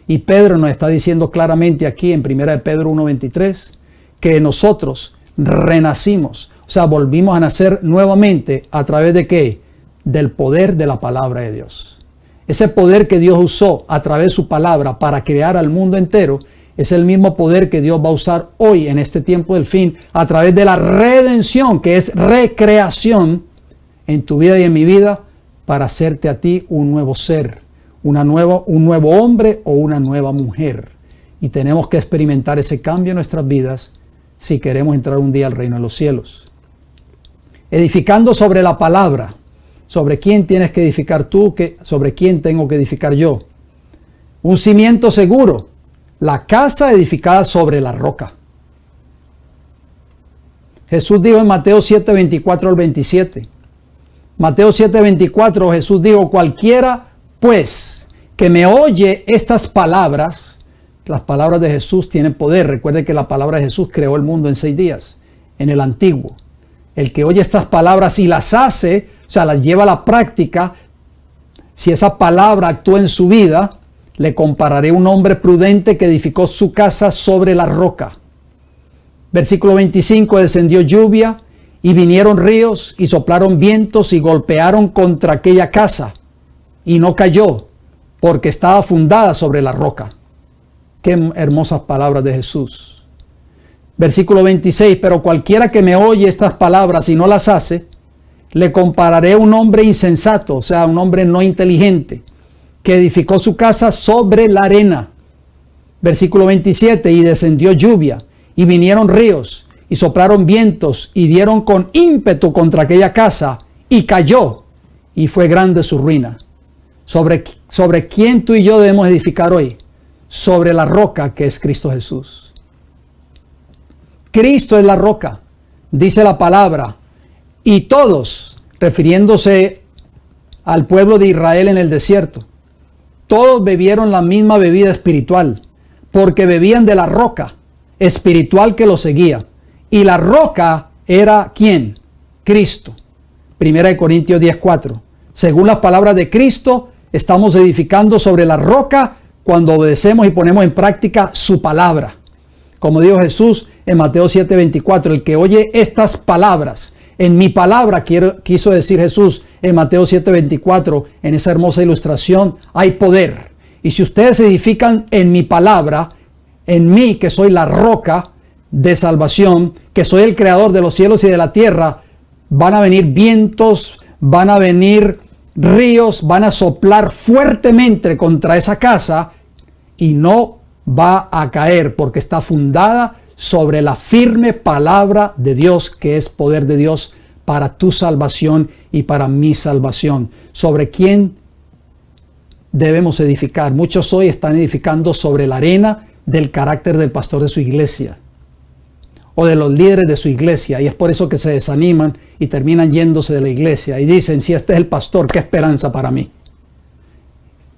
Y Pedro nos está diciendo claramente aquí en 1 de Pedro 1:23 que nosotros renacimos, o sea, volvimos a nacer nuevamente a través de ¿qué? Del poder de la palabra de Dios. Ese poder que Dios usó a través de su palabra para crear al mundo entero es el mismo poder que Dios va a usar hoy en este tiempo del fin a través de la redención, que es recreación en tu vida y en mi vida, para hacerte a ti un nuevo ser, un nuevo hombre o una nueva mujer. Y tenemos que experimentar ese cambio en nuestras vidas si queremos entrar un día al reino de los cielos. Edificando sobre la palabra. ¿Sobre quién tienes que edificar tú? ¿Sobre quién tengo que edificar yo? Un cimiento seguro. La casa edificada sobre la roca. Jesús dijo en Mateo 7:24 al 27. Mateo 7:24, Jesús dijo, cualquiera pues que me oye estas palabras, las palabras de Jesús tienen poder. Recuerde que la palabra de Jesús creó el mundo en 6 días, en el antiguo. El que oye estas palabras y las hace, o sea, las lleva a la práctica, si esa palabra actúa en su vida, le compararé a un hombre prudente que edificó su casa sobre la roca. Versículo 25, descendió lluvia y vinieron ríos y soplaron vientos y golpearon contra aquella casa y no cayó porque estaba fundada sobre la roca. Qué hermosas palabras de Jesús. Versículo 26, pero cualquiera que me oye estas palabras y no las hace, le compararé a un hombre insensato, o sea, un hombre no inteligente, que edificó su casa sobre la arena. Versículo 27, y descendió lluvia, y vinieron ríos, y soplaron vientos, y dieron con ímpetu contra aquella casa, y cayó, y fue grande su ruina. ¿Sobre quién tú y yo debemos edificar hoy? Sobre la roca que es Cristo Jesús. Cristo es la roca, dice la palabra, y todos, refiriéndose al pueblo de Israel en el desierto, todos bebieron la misma bebida espiritual, porque bebían de la roca espiritual que los seguía. Y la roca era ¿quién? Cristo. 1 Corintios 10:4. Según las palabras de Cristo, estamos edificando sobre la roca cuando obedecemos y ponemos en práctica su palabra. Como dijo Jesús en Mateo 7:24, el que oye estas palabras, en mi palabra quiso decir Jesús en Mateo 7:24, en esa hermosa ilustración, hay poder. Y si ustedes edifican en mi palabra, en mí que soy la roca de salvación, que soy el creador de los cielos y de la tierra, van a venir vientos, van a venir ríos, van a soplar fuertemente contra esa casa y no va a caer porque está fundada sobre la firme palabra de Dios, que es poder de Dios para tu salvación y para mi salvación. ¿Sobre quién debemos edificar? Muchos hoy están edificando sobre la arena del carácter del pastor de su iglesia o de los líderes de su iglesia, y es por eso que se desaniman y terminan yéndose de la iglesia y dicen: si este es el pastor, ¿qué esperanza para mí?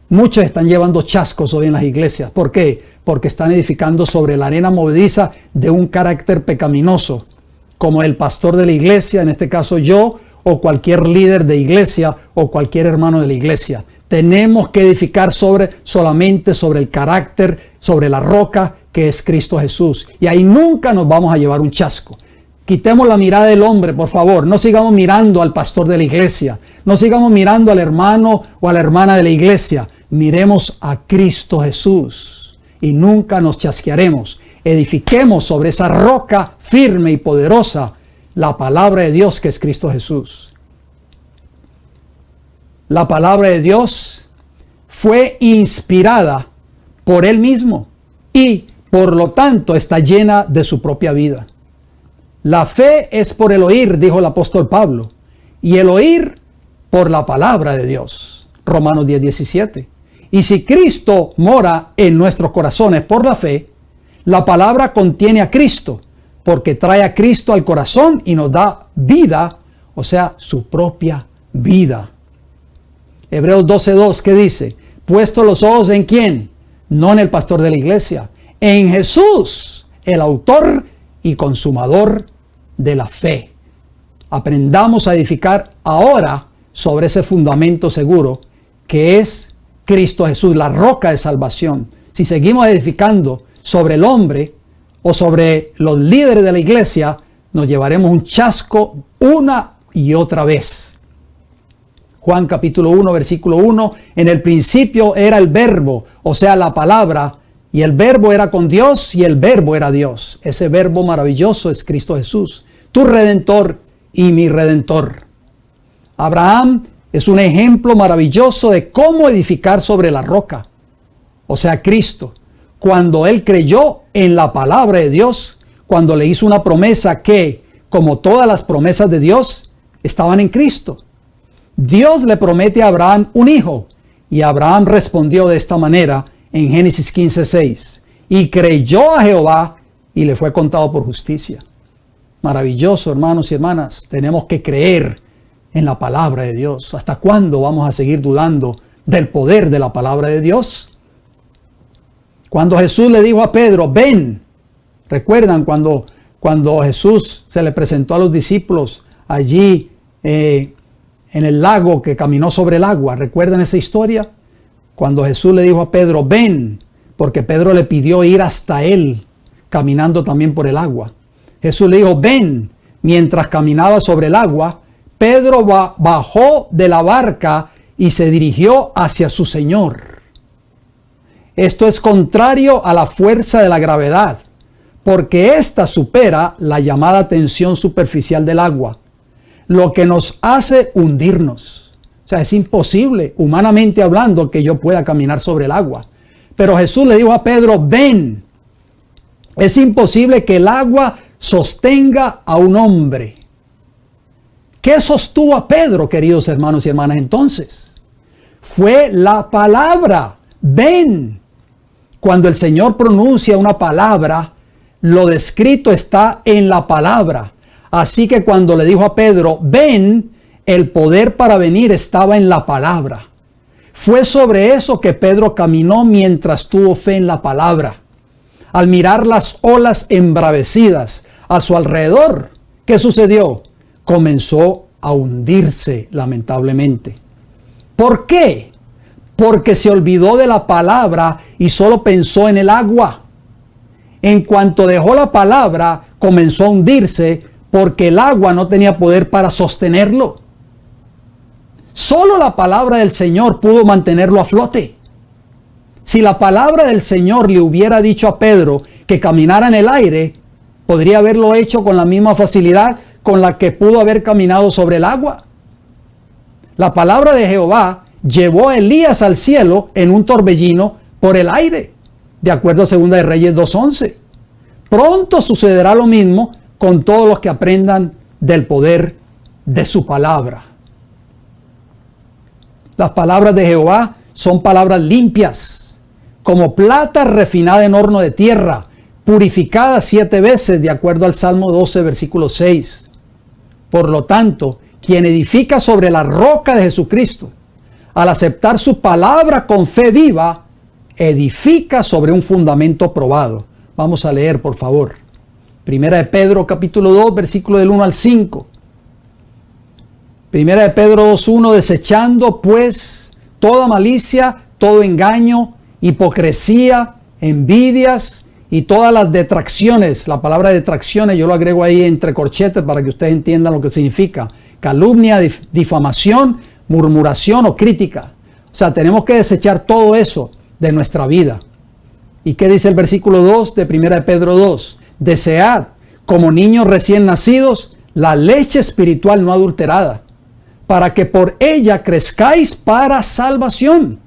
Muchos están llevando chascos hoy en las iglesias. ¿Por qué? Porque están edificando sobre la arena movediza de un carácter pecaminoso, como el pastor de la iglesia, en este caso yo, o cualquier líder de iglesia o cualquier hermano de la iglesia. Tenemos que edificar solamente sobre el carácter, sobre la roca que es Cristo Jesús. Y ahí nunca nos vamos a llevar un chasco. Quitemos la mirada del hombre, por favor. No sigamos mirando al pastor de la iglesia. No sigamos mirando al hermano o a la hermana de la iglesia. Miremos a Cristo Jesús y nunca nos chasquearemos. Edifiquemos sobre esa roca firme y poderosa, la palabra de Dios que es Cristo Jesús. La palabra de Dios fue inspirada por Él mismo y por lo tanto está llena de su propia vida. La fe es por el oír, dijo el apóstol Pablo, y el oír por la palabra de Dios. Romanos 10:17. Y si Cristo mora en nuestros corazones por la fe, la palabra contiene a Cristo, porque trae a Cristo al corazón y nos da vida, o sea, su propia vida. Hebreos 12:2, ¿qué dice? Puesto los ojos ¿en quién? No en el pastor de la iglesia, en Jesús, el autor y consumador de la fe. Aprendamos a edificar ahora sobre ese fundamento seguro que es Cristo Jesús, la roca de salvación. Si seguimos edificando sobre el hombre o sobre los líderes de la iglesia, nos llevaremos un chasco una y otra vez. Juan capítulo 1, versículo 1, en el principio era el verbo, o sea, la palabra, y el verbo era con Dios y el verbo era Dios. Ese verbo maravilloso es Cristo Jesús, tu redentor y mi redentor. Abraham es un ejemplo maravilloso de cómo edificar sobre la roca, o sea, Cristo. Cuando él creyó en la palabra de Dios, cuando le hizo una promesa que, como todas las promesas de Dios, estaban en Cristo. Dios le promete a Abraham un hijo, y Abraham respondió de esta manera en Génesis 15:6. Y creyó a Jehová, y le fue contado por justicia. Maravilloso, hermanos y hermanas. Tenemos que creer en la palabra de Dios. ¿Hasta cuándo vamos a seguir dudando del poder de la palabra de Dios? Cuando Jesús le dijo a Pedro, ven. ¿Recuerdan cuando Jesús se le presentó a los discípulos allí en el lago que caminó sobre el agua? ¿Recuerdan esa historia? Cuando Jesús le dijo a Pedro, ven, porque Pedro le pidió ir hasta él, caminando también por el agua. Jesús le dijo, ven. Mientras caminaba sobre el agua, Pedro bajó de la barca y se dirigió hacia su Señor. Esto es contrario a la fuerza de la gravedad, porque ésta supera la llamada tensión superficial del agua, lo que nos hace hundirnos. O sea, es imposible, humanamente hablando, que yo pueda caminar sobre el agua. Pero Jesús le dijo a Pedro, ven. Es imposible que el agua sostenga a un hombre. ¿Qué sostuvo a Pedro, queridos hermanos y hermanas, entonces? Fue la palabra, ven. Cuando el Señor pronuncia una palabra, lo descrito está en la palabra. Así que cuando le dijo a Pedro, ven, el poder para venir estaba en la palabra. Fue sobre eso que Pedro caminó mientras tuvo fe en la palabra. Al mirar las olas embravecidas a su alrededor, ¿qué sucedió? Comenzó a hundirse lamentablemente. ¿Por qué? Porque se olvidó de la palabra y solo pensó en el agua. En cuanto dejó la palabra, comenzó a hundirse porque el agua no tenía poder para sostenerlo. Solo la palabra del Señor pudo mantenerlo a flote. Si la palabra del Señor le hubiera dicho a Pedro que caminara en el aire, podría haberlo hecho con la misma facilidad con la que pudo haber caminado sobre el agua. La palabra de Jehová llevó a Elías al cielo en un torbellino por el aire, de acuerdo a 2 de Reyes 2:11. Pronto sucederá lo mismo con todos los que aprendan del poder de su palabra. Las palabras de Jehová son palabras limpias, como plata refinada en horno de tierra, purificada 7 veces, de acuerdo al Salmo 12, versículo 6. Por lo tanto, quien edifica sobre la roca de Jesucristo, al aceptar su palabra con fe viva, edifica sobre un fundamento probado. Vamos a leer, por favor. Primera de Pedro, capítulo 2, versículo del 1 al 5. Primera de Pedro 2:1, desechando pues toda malicia, todo engaño, hipocresía, envidias y todas las detracciones. La palabra detracciones yo lo agrego ahí entre corchetes para que ustedes entiendan lo que significa. Calumnia, difamación, murmuración o crítica. O sea, tenemos que desechar todo eso de nuestra vida. ¿Y qué dice el versículo 2 de Primera de Pedro 2? Desead, como niños recién nacidos, la leche espiritual no adulterada, para que por ella crezcáis para salvación.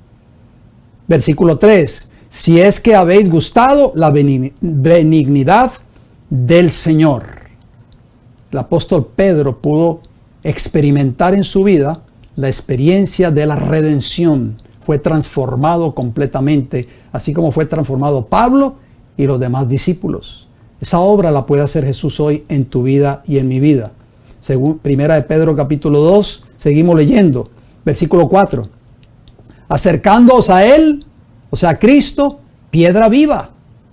Versículo 3. Si es que habéis gustado la benignidad del Señor. El apóstol Pedro pudo experimentar en su vida la experiencia de la redención. Fue transformado completamente, así como fue transformado Pablo y los demás discípulos. Esa obra la puede hacer Jesús hoy en tu vida y en mi vida. Según Primera de Pedro capítulo 2, seguimos leyendo, versículo 4. Acercándoos a Él, o sea, Cristo, piedra viva.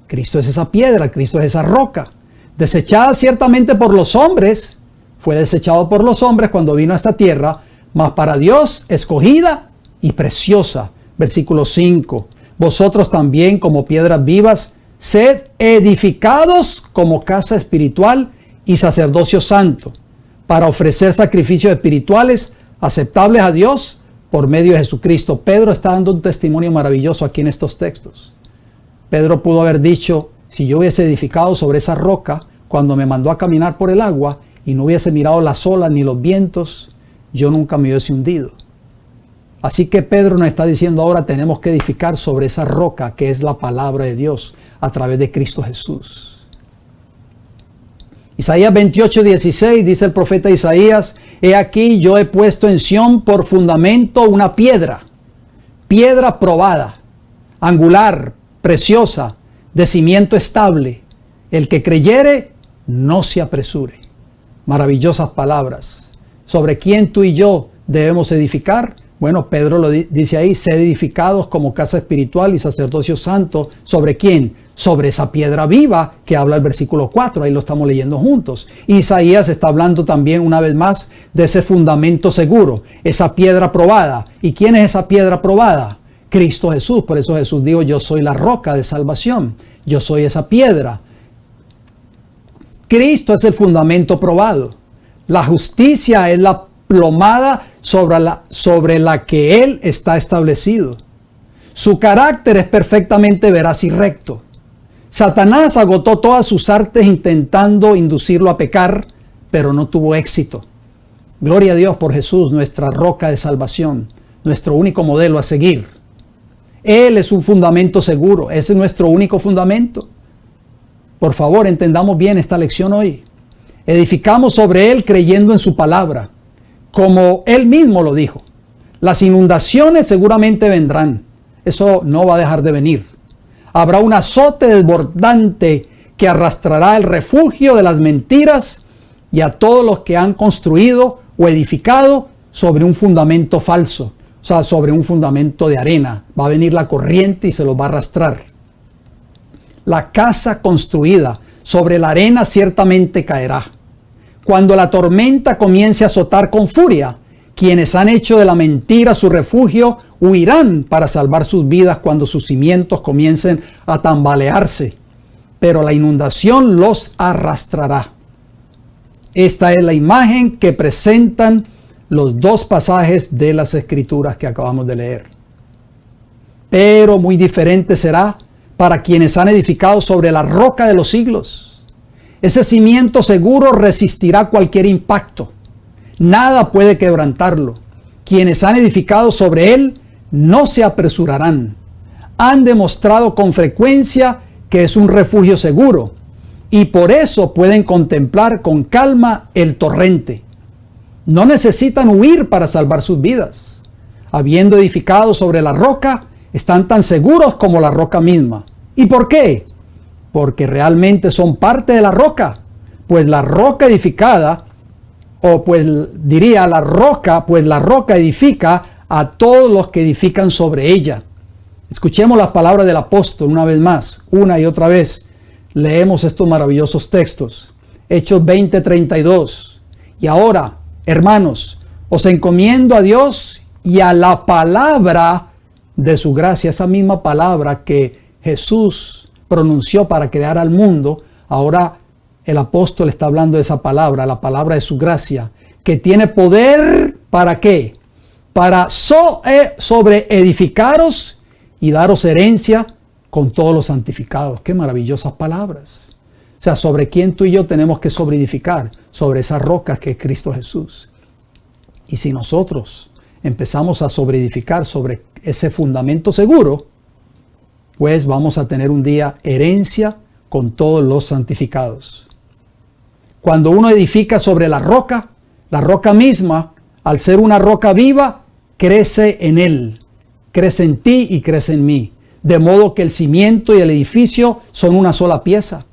Cristo es esa piedra, Cristo es esa roca. Desechada ciertamente por los hombres, fue desechado por los hombres cuando vino a esta tierra, mas para Dios escogida y preciosa. Versículo 5. Vosotros también como piedras vivas, sed edificados como casa espiritual y sacerdocio santo, para ofrecer sacrificios espirituales aceptables a Dios por medio de Jesucristo. Pedro está dando un testimonio maravilloso aquí en estos textos. Pedro pudo haber dicho, si yo hubiese edificado sobre esa roca cuando me mandó a caminar por el agua y no hubiese mirado las olas ni los vientos, yo nunca me hubiese hundido. Así que Pedro nos está diciendo ahora tenemos que edificar sobre esa roca que es la palabra de Dios a través de Cristo Jesús. Isaías 28:16 dice el profeta Isaías, he aquí yo he puesto en Sión por fundamento una piedra, piedra probada, angular, preciosa, de cimiento estable. El que creyere, no se apresure. Maravillosas palabras. ¿Sobre quién tú y yo debemos edificar? Bueno, Pedro lo dice ahí, sed edificados como casa espiritual y sacerdocio santo. ¿Sobre quién? Sobre esa piedra viva que habla el versículo 4, ahí lo estamos leyendo juntos. Isaías está hablando también una vez más de ese fundamento seguro, esa piedra probada. ¿Y quién es esa piedra probada? Cristo Jesús. Por eso Jesús dijo, yo soy la roca de salvación, yo soy esa piedra. Cristo es el fundamento probado. La justicia es la plomada sobre la que Él está establecido. Su carácter es perfectamente veraz y recto. Satanás agotó todas sus artes intentando inducirlo a pecar, pero no tuvo éxito. Gloria a Dios por Jesús, nuestra roca de salvación, nuestro único modelo a seguir. Él es un fundamento seguro, ese es nuestro único fundamento. Por favor, entendamos bien esta lección hoy. Edificamos sobre Él creyendo en su palabra, como Él mismo lo dijo. Las inundaciones seguramente vendrán, eso no va a dejar de venir. Habrá un azote desbordante que arrastrará el refugio de las mentiras y a todos los que han construido o edificado sobre un fundamento falso, o sea, sobre un fundamento de arena. Va a venir la corriente y se los va a arrastrar. La casa construida sobre la arena ciertamente caerá. Cuando la tormenta comience a azotar con furia, quienes han hecho de la mentira su refugio huirán para salvar sus vidas cuando sus cimientos comiencen a tambalearse, pero la inundación los arrastrará. Esta es la imagen que presentan los dos pasajes de las Escrituras que acabamos de leer. Pero muy diferente será para quienes han edificado sobre la roca de los siglos. Ese cimiento seguro resistirá cualquier impacto. Nada puede quebrantarlo. Quienes han edificado sobre él no se apresurarán. Han demostrado con frecuencia que es un refugio seguro y por eso pueden contemplar con calma el torrente. No necesitan huir para salvar sus vidas. habiendo edificado sobre la roca, están tan seguros como la roca misma. ¿Y por qué? Porque realmente son parte de la roca, pues la roca edificada, o pues diría la roca edifica a todos los que edifican sobre ella. Escuchemos las palabras del apóstol una vez más, una y otra vez. Leemos estos maravillosos textos. Hechos 20:32. Y ahora, hermanos, os encomiendo a Dios y a la palabra de su gracia, esa misma palabra que Jesús pronunció para crear al mundo. Ahora el apóstol está hablando de esa palabra, la palabra de su gracia, que tiene poder, ¿para qué? Para sobreedificaros y daros herencia con todos los santificados. Qué maravillosas palabras. O sea, sobre quién tú y yo tenemos que sobreedificar, sobre esa roca que es Cristo Jesús. Y si nosotros empezamos a sobreedificar sobre ese fundamento seguro, pues vamos a tener un día herencia con todos los santificados. Cuando uno edifica sobre la roca misma, al ser una roca viva, crece en él, crece en ti y crece en mí. De modo que el cimiento y el edificio son una sola pieza.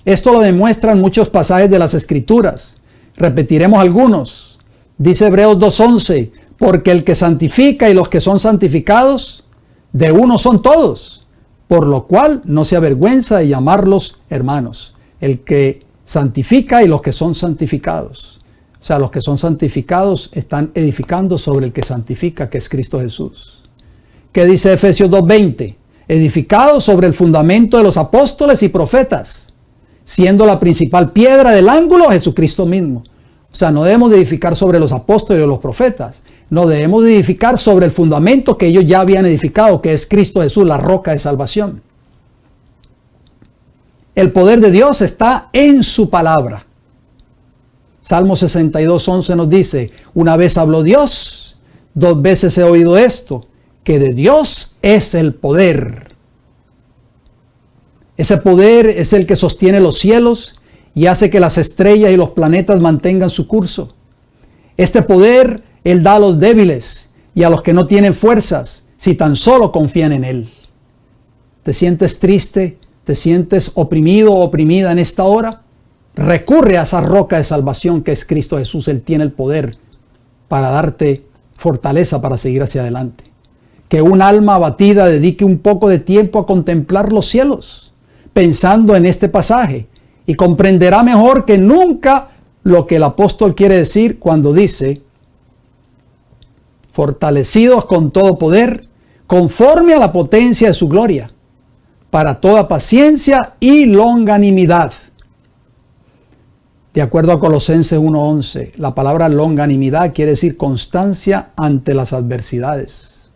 Esto lo demuestran muchos pasajes de las Escrituras. Repetiremos algunos. Dice Hebreos 2:11, porque el que santifica y los que son santificados, de uno son todos, por lo cual no se avergüenza de llamarlos hermanos. El que santifica y los que son santificados. O sea, los que son santificados están edificando sobre el que santifica, que es Cristo Jesús. ¿Qué dice Efesios 2:20? Edificados sobre el fundamento de los apóstoles y profetas, siendo la principal piedra del ángulo Jesucristo mismo. O sea, no debemos de edificar sobre los apóstoles o los profetas. No, debemos de edificar sobre el fundamento que ellos ya habían edificado, que es Cristo Jesús, la roca de salvación. El poder de Dios está en su palabra. Salmo 62:11 nos dice, una vez habló Dios, 2 veces he oído esto, que de Dios es el poder. Ese poder es el que sostiene los cielos y hace que las estrellas y los planetas mantengan su curso. Este poder Él da a los débiles y a los que no tienen fuerzas, si tan solo confían en Él. ¿Te sientes triste? ¿Te sientes oprimido o oprimida en esta hora? Recurre a esa roca de salvación que es Cristo Jesús. Él tiene el poder para darte fortaleza para seguir hacia adelante. Que un alma abatida dedique un poco de tiempo a contemplar los cielos, pensando en este pasaje, y comprenderá mejor que nunca lo que el apóstol quiere decir cuando dice, fortalecidos con todo poder, conforme a la potencia de su gloria, para toda paciencia y longanimidad. De acuerdo a Colosenses 1:11, la palabra longanimidad quiere decir constancia ante las adversidades.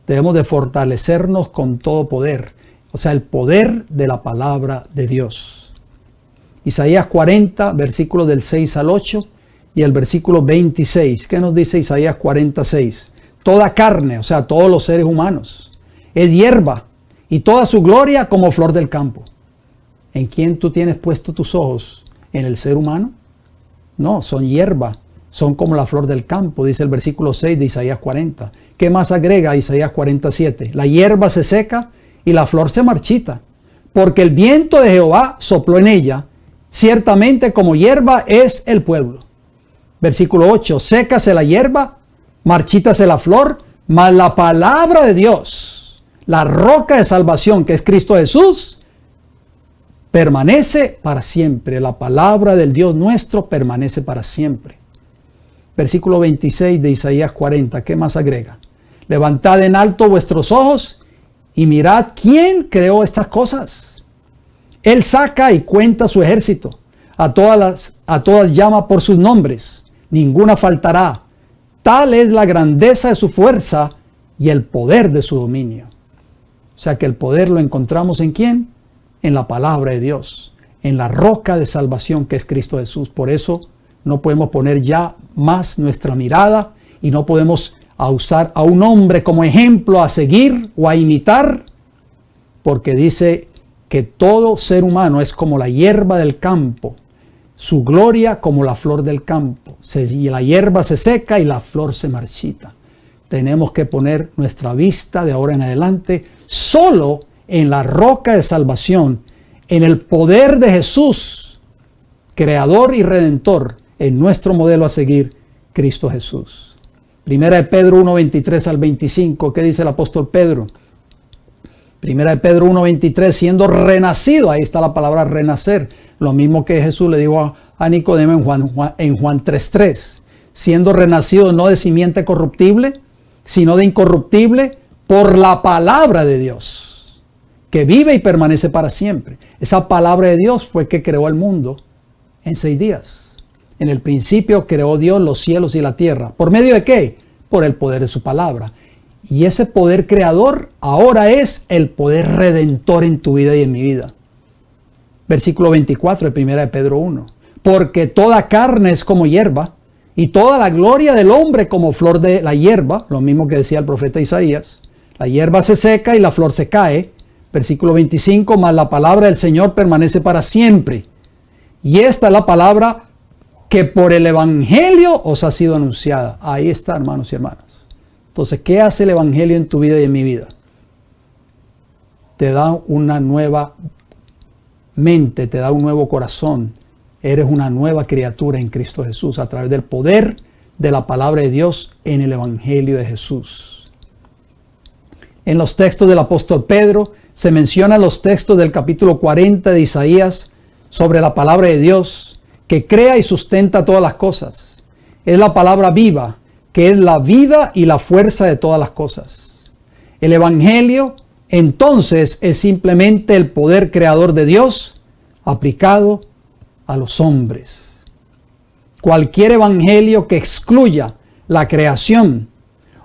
Debemos de fortalecernos con todo poder, o sea, el poder de la palabra de Dios. Isaías 40, versículos del 6 al 8 y el versículo 26. ¿Qué nos dice Isaías 46? Toda carne, o sea, todos los seres humanos, es hierba y toda su gloria como flor del campo. ¿En quién tú tienes puesto tus ojos? ¿En el ser humano? No, son hierba, son como la flor del campo, dice el versículo 6 de Isaías 40. ¿Qué más agrega Isaías 47? La hierba se seca y la flor se marchita, porque el viento de Jehová sopló en ella, ciertamente como hierba es el pueblo. Versículo 8, sécase la hierba, marchítase la flor, mas la palabra de Dios, la roca de salvación que es Cristo Jesús, permanece para siempre. La palabra del Dios nuestro permanece para siempre. Versículo 26 de Isaías 40, ¿qué más agrega? Levantad en alto vuestros ojos y mirad quién creó estas cosas. Él saca y cuenta su ejército, a todas llama por sus nombres, ninguna faltará. Tal es la grandeza de su fuerza y el poder de su dominio. O sea que el poder lo encontramos ¿en quién? En la palabra de Dios, en la roca de salvación que es Cristo Jesús. Por eso no podemos poner ya más nuestra mirada y no podemos usar a un hombre como ejemplo a seguir o a imitar, porque dice que todo ser humano es como la hierba del campo, su gloria como la flor del campo. La hierba se seca y la flor se marchita. tenemos que poner nuestra vista de ahora en adelante solo en la roca de salvación, en el poder de Jesús, Creador y Redentor, en nuestro modelo a seguir, Cristo Jesús. Primera de Pedro 1:23 al 25, ¿qué dice el apóstol Pedro? Primera de Pedro 1:23, siendo renacido, ahí está la palabra renacer, lo mismo que Jesús le dijo a Nicodemo en Juan 3:3, siendo renacido no de simiente corruptible, sino de incorruptible, por la palabra de Dios, que vive y permanece para siempre. Esa palabra de Dios fue que creó el mundo en 6 días. En el principio creó Dios los cielos y la tierra. ¿Por medio de qué? Por el poder de su palabra. Y ese poder creador ahora es el poder redentor en tu vida y en mi vida. Versículo 24 de 1 de Pedro 1. Porque toda carne es como hierba, y toda la gloria del hombre como flor de la hierba, lo mismo que decía el profeta Isaías. La hierba se seca y la flor se cae. Versículo 25, mas la palabra del Señor permanece para siempre. Y esta es la palabra que por el Evangelio os ha sido anunciada. Ahí está, hermanos y hermanas. Entonces, ¿qué hace el Evangelio en tu vida y en mi vida? Te da una nueva mente, te da un nuevo corazón. Eres una nueva criatura en Cristo Jesús a través del poder de la palabra de Dios en el Evangelio de Jesús. En los textos del apóstol Pedro se mencionan los textos del capítulo 40 de Isaías sobre la palabra de Dios que crea y sustenta todas las cosas. Es la palabra viva, que es la vida y la fuerza de todas las cosas. El Evangelio, entonces, es simplemente el poder creador de Dios aplicado a los hombres. Cualquier evangelio que excluya la creación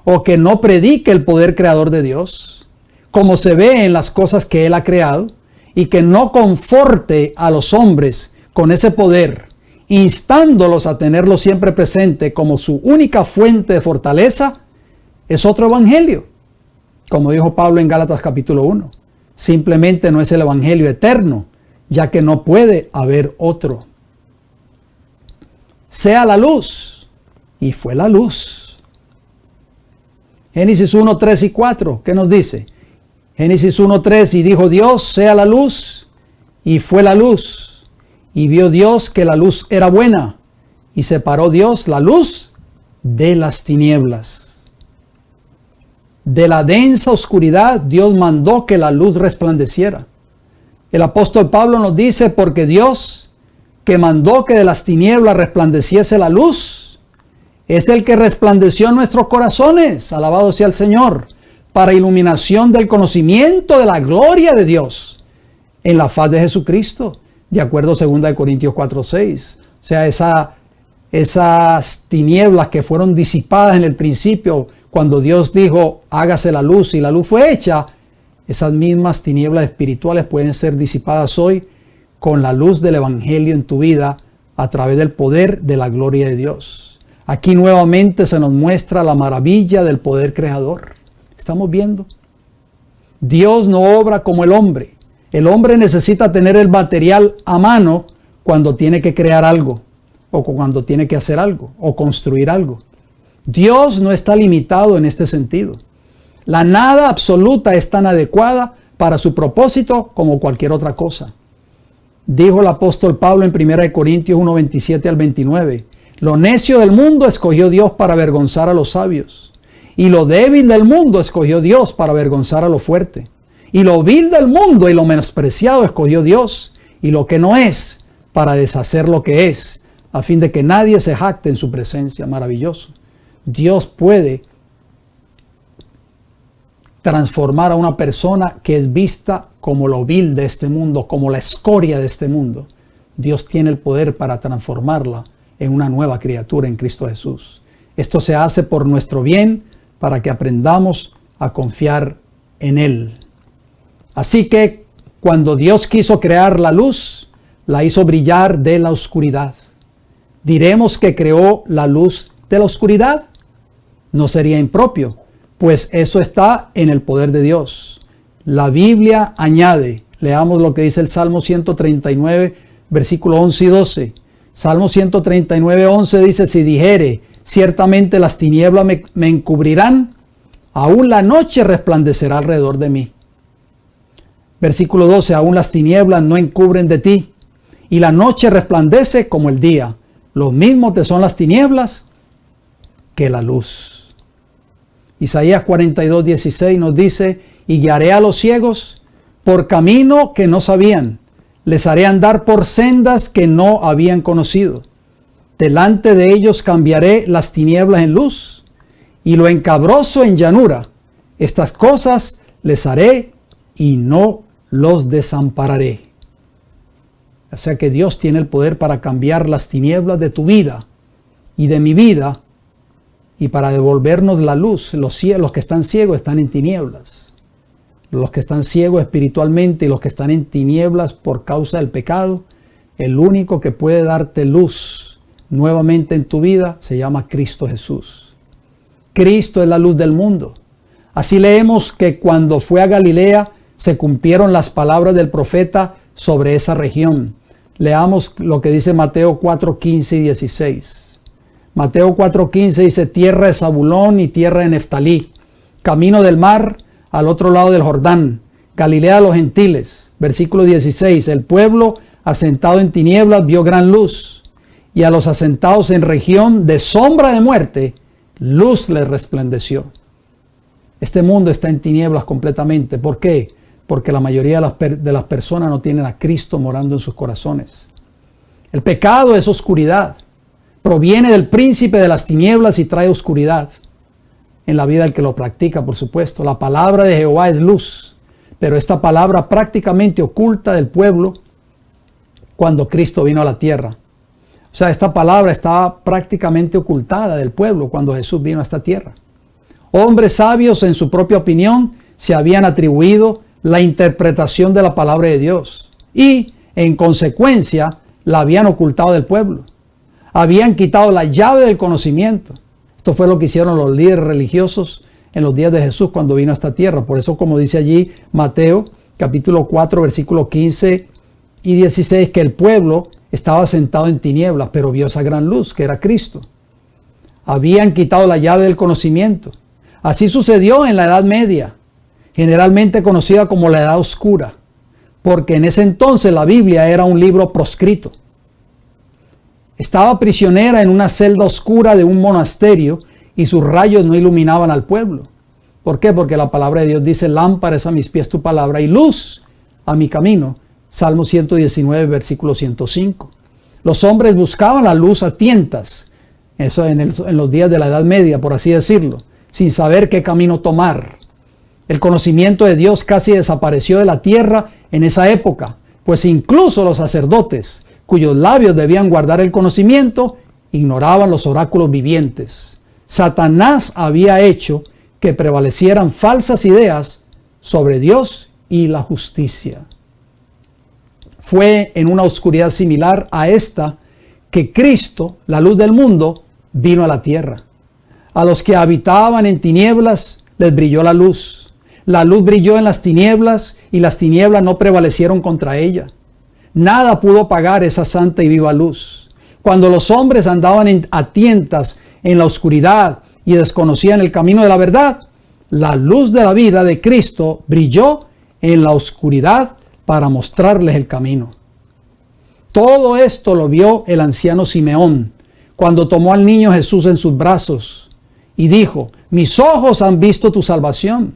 o que no predique el poder creador de Dios, como se ve en las cosas que Él ha creado, y que no conforte a los hombres con ese poder, instándolos a tenerlo siempre presente como su única fuente de fortaleza, es otro evangelio. Como dijo Pablo en Gálatas capítulo 1, simplemente no es el evangelio eterno, ya que no puede haber otro. Sea la luz, y fue la luz. Génesis 1, 3 y 4, ¿qué nos dice? Génesis 1, 3, y dijo Dios, sea la luz, y fue la luz. Y vio Dios que la luz era buena, y separó Dios la luz de las tinieblas. De la densa oscuridad Dios mandó que la luz resplandeciera. El apóstol Pablo nos dice, porque Dios, que mandó que de las tinieblas resplandeciese la luz, es el que resplandeció en nuestros corazones, alabado sea el Señor, para iluminación del conocimiento de la gloria de Dios en la faz de Jesucristo, de acuerdo a 2 Corintios 4:6. O sea, esas tinieblas que fueron disipadas en el principio, cuando Dios dijo, hágase la luz, y la luz fue hecha, esas mismas tinieblas espirituales pueden ser disipadas hoy con la luz del Evangelio en tu vida a través del poder de la gloria de Dios. Aquí nuevamente se nos muestra la maravilla del poder creador. ¿Estamos viendo? Dios no obra como el hombre. El hombre necesita tener el material a mano cuando tiene que crear algo, o cuando tiene que hacer algo, o construir algo. Dios no está limitado en este sentido. La nada absoluta es tan adecuada para su propósito como cualquier otra cosa. Dijo el apóstol Pablo en 1 Corintios 1, 27 al 29. Lo necio del mundo escogió Dios para avergonzar a los sabios. Y lo débil del mundo escogió Dios para avergonzar a lo fuerte. Y lo vil del mundo y lo menospreciado escogió Dios. Y lo que no es, para deshacer lo que es, a fin de que nadie se jacte en su presencia. Maravilloso. Dios puede transformar a una persona que es vista como lo vil de este mundo, como la escoria de este mundo. Dios tiene el poder para transformarla en una nueva criatura en Cristo Jesús. Esto se hace por nuestro bien, para que aprendamos a confiar en Él. Así que cuando Dios quiso crear la luz, la hizo brillar de la oscuridad. ¿Diremos que creó la luz de la oscuridad? No sería impropio, pues eso está en el poder de Dios. La Biblia añade, leamos lo que dice el Salmo 139, versículo 11 y 12. Salmo 139, 11 dice, si dijere, ciertamente las tinieblas me encubrirán, aún la noche resplandecerá alrededor de mí. Versículo 12, aún las tinieblas no encubren de ti, y la noche resplandece como el día. Lo mismo te son las tinieblas que la luz. Isaías 42, 16 nos dice, y guiaré a los ciegos por camino que no sabían, les haré andar por sendas que no habían conocido. Delante de ellos cambiaré las tinieblas en luz y lo encabroso en llanura. Estas cosas les haré y no los desampararé. O sea que Dios tiene el poder para cambiar las tinieblas de tu vida y de mi vida y para devolvernos la luz. Los que están ciegos están en tinieblas. Los que están ciegos espiritualmente y los que están en tinieblas por causa del pecado, el único que puede darte luz nuevamente en tu vida se llama Cristo Jesús. Cristo es la luz del mundo. Así leemos que cuando fue a Galilea se cumplieron las palabras del profeta sobre esa región. Leamos lo que dice Mateo 4, 15 y 16. Mateo 4, 15 dice, tierra de Zabulón y tierra de Neftalí, camino del mar al otro lado del Jordán, Galilea de los gentiles. Versículo 16, el pueblo asentado en tinieblas vio gran luz, y a los asentados en región de sombra de muerte, luz les resplandeció. Este mundo está en tinieblas completamente. ¿Por qué? Porque la mayoría de las personas no tienen a Cristo morando en sus corazones. El pecado es oscuridad. Proviene del príncipe de las tinieblas y trae oscuridad en la vida del que lo practica, por supuesto. La palabra de Jehová es luz, pero esta palabra prácticamente oculta del pueblo cuando Cristo vino a la tierra. O sea, esta palabra estaba prácticamente ocultada del pueblo cuando Jesús vino a esta tierra. Hombres sabios en su propia opinión se habían atribuido la interpretación de la palabra de Dios y, en consecuencia, la habían ocultado del pueblo. Habían quitado la llave del conocimiento. Esto fue lo que hicieron los líderes religiosos en los días de Jesús cuando vino a esta tierra. Por eso, como dice allí Mateo, capítulo 4, versículos 15 y 16, que el pueblo estaba sentado en tinieblas, pero vio esa gran luz que era Cristo. Habían quitado la llave del conocimiento. Así sucedió en la Edad Media, generalmente conocida como la Edad Oscura, porque en ese entonces la Biblia era un libro proscrito. Estaba prisionera en una celda oscura de un monasterio y sus rayos no iluminaban al pueblo. ¿Por qué? Porque la palabra de Dios dice, lámpara es a mis pies tu palabra y luz a mi camino. Salmo 119, versículo 105. Los hombres buscaban la luz a tientas, eso en los días de la Edad Media, por así decirlo, sin saber qué camino tomar. El conocimiento de Dios casi desapareció de la tierra en esa época, pues incluso los sacerdotes, cuyos labios debían guardar el conocimiento, ignoraban los oráculos vivientes. Satanás había hecho que prevalecieran falsas ideas sobre Dios y la justicia. Fue en una oscuridad similar a esta que Cristo, la luz del mundo, vino a la tierra. A los que habitaban en tinieblas les brilló la luz. La luz brilló en las tinieblas y las tinieblas no prevalecieron contra ella. Nada pudo apagar esa santa y viva luz. Cuando los hombres andaban a tientas en la oscuridad y desconocían el camino de la verdad, la luz de la vida de Cristo brilló en la oscuridad para mostrarles el camino. Todo esto lo vio el anciano Simeón cuando tomó al niño Jesús en sus brazos y dijo, mis ojos han visto tu salvación,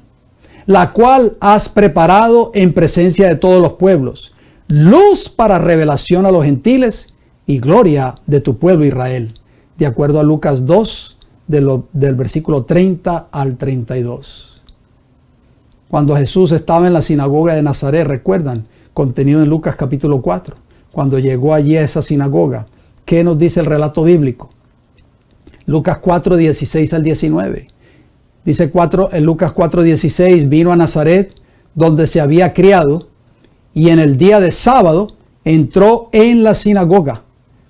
la cual has preparado en presencia de todos los pueblos, luz para revelación a los gentiles y gloria de tu pueblo Israel. De acuerdo a Lucas 2, del versículo 30 al 32. Cuando Jesús estaba en la sinagoga de Nazaret, recuerdan, contenido en Lucas capítulo 4, cuando llegó allí a esa sinagoga, ¿qué nos dice el relato bíblico? Lucas 4, 16 al 19. Dice en Lucas 4, 16, vino a Nazaret, donde se había criado, y en el día de sábado entró en la sinagoga,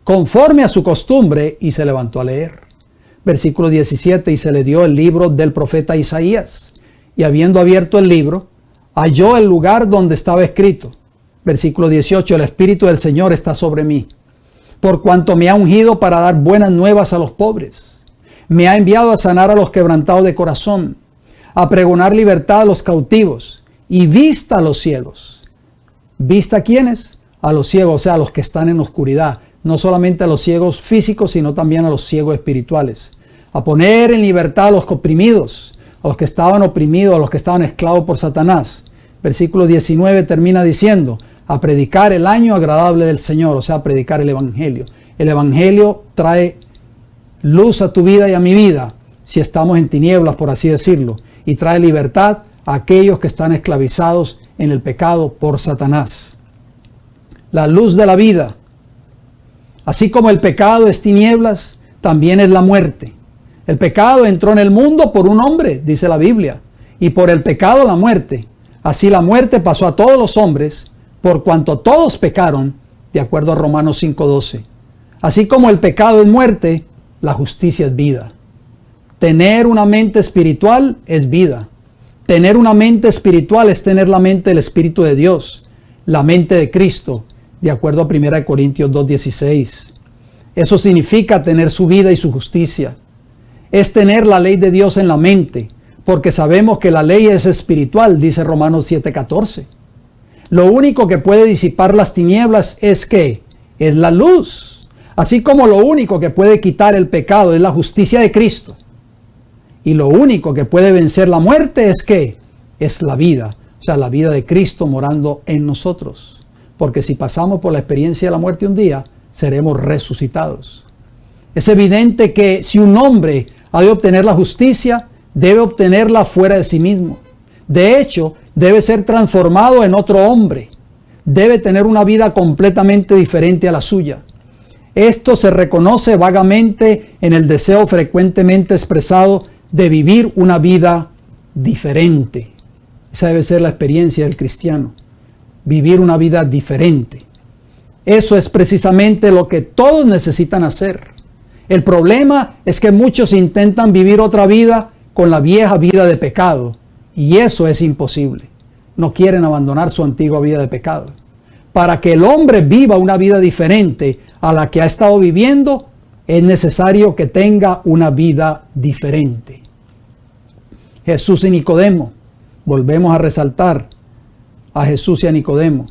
conforme a su costumbre, y se levantó a leer. Versículo 17, y se le dio el libro del profeta Isaías, y habiendo abierto el libro, halló el lugar donde estaba escrito. Versículo 18, el Espíritu del Señor está sobre mí, por cuanto me ha ungido para dar buenas nuevas a los pobres. Me ha enviado a sanar a los quebrantados de corazón, a pregonar libertad a los cautivos y vista a los ciegos. ¿Vista a quiénes? A los ciegos, o sea, a los que están en oscuridad. No solamente a los ciegos físicos, sino también a los ciegos espirituales. A poner en libertad a los oprimidos, a los que estaban oprimidos, a los que estaban esclavos por Satanás. Versículo 19 termina diciendo, a predicar el año agradable del Señor, o sea, a predicar el Evangelio. El Evangelio trae luz a tu vida y a mi vida, si estamos en tinieblas, por así decirlo, y trae libertad a aquellos que están esclavizados en el pecado por Satanás. La luz de la vida. Así como el pecado es tinieblas, también es la muerte. El pecado entró en el mundo por un hombre, dice la Biblia, y por el pecado la muerte. Así la muerte pasó a todos los hombres, por cuanto todos pecaron, de acuerdo a Romanos 5:12. Así como el pecado es muerte, la justicia es vida. Tener una mente espiritual es vida. Tener una mente espiritual es tener la mente del Espíritu de Dios, la mente de Cristo, de acuerdo a 1 Corintios 2:16. Eso significa tener su vida y su justicia. Es tener la ley de Dios en la mente, porque sabemos que la ley es espiritual, dice Romanos 7:14. Lo único que puede disipar las tinieblas es ¿qué? Es la luz. Así como lo único que puede quitar el pecado es la justicia de Cristo. Y lo único que puede vencer la muerte es ¿qué? Es la vida. O sea, la vida de Cristo morando en nosotros. Porque si pasamos por la experiencia de la muerte un día, seremos resucitados. Es evidente que si un hombre ha de obtener la justicia, debe obtenerla fuera de sí mismo. De hecho, debe ser transformado en otro hombre. Debe tener una vida completamente diferente a la suya. Esto se reconoce vagamente en el deseo frecuentemente expresado de vivir una vida diferente. Esa debe ser la experiencia del cristiano. Vivir una vida diferente. Eso es precisamente lo que todos necesitan hacer. El problema es que muchos intentan vivir otra vida con la vieja vida de pecado. Y eso es imposible. No quieren abandonar su antigua vida de pecado. Para que el hombre viva una vida diferente a la que ha estado viviendo, es necesario que tenga una vida diferente. Jesús y Nicodemo. Volvemos a resaltar a Jesús y a Nicodemo.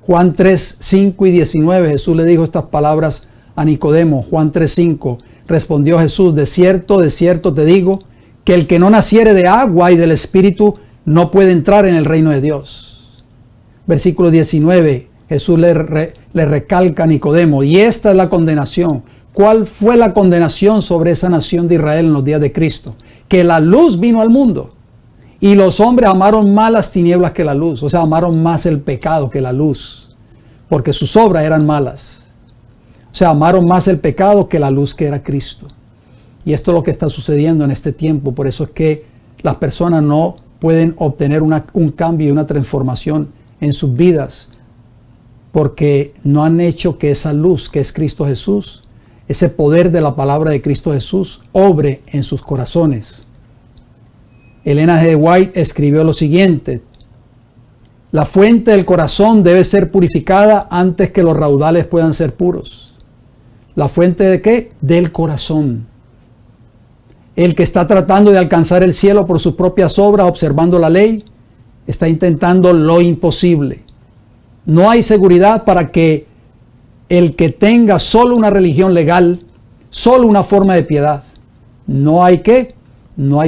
Juan 3, 5 y 19, Jesús le dijo estas palabras a Nicodemo. Juan 3, 5, respondió Jesús, de cierto te digo, que el que no naciere de agua y del Espíritu no puede entrar en el reino de Dios. Versículo 19, Jesús le recalca a Nicodemo, y esta es la condenación. ¿Cuál fue la condenación sobre esa nación de Israel en los días de Cristo? Que la luz vino al mundo, y los hombres amaron más las tinieblas que la luz, o sea, amaron más el pecado que la luz, porque sus obras eran malas. O sea, amaron más el pecado que la luz que era Cristo. Y esto es lo que está sucediendo en este tiempo. Por eso es que las personas no pueden obtener un cambio y una transformación en sus vidas, porque no han hecho que esa luz que es Cristo Jesús, ese poder de la palabra de Cristo Jesús, obre en sus corazones. Elena G. White escribió lo siguiente: la fuente del corazón debe ser purificada antes que los raudales puedan ser puros. ¿La fuente de qué? Del corazón. El que está tratando de alcanzar el cielo por sus propias obras, observando la ley, está intentando lo imposible. No hay seguridad para que el que tenga solo una religión legal, solo una forma de piedad. No hay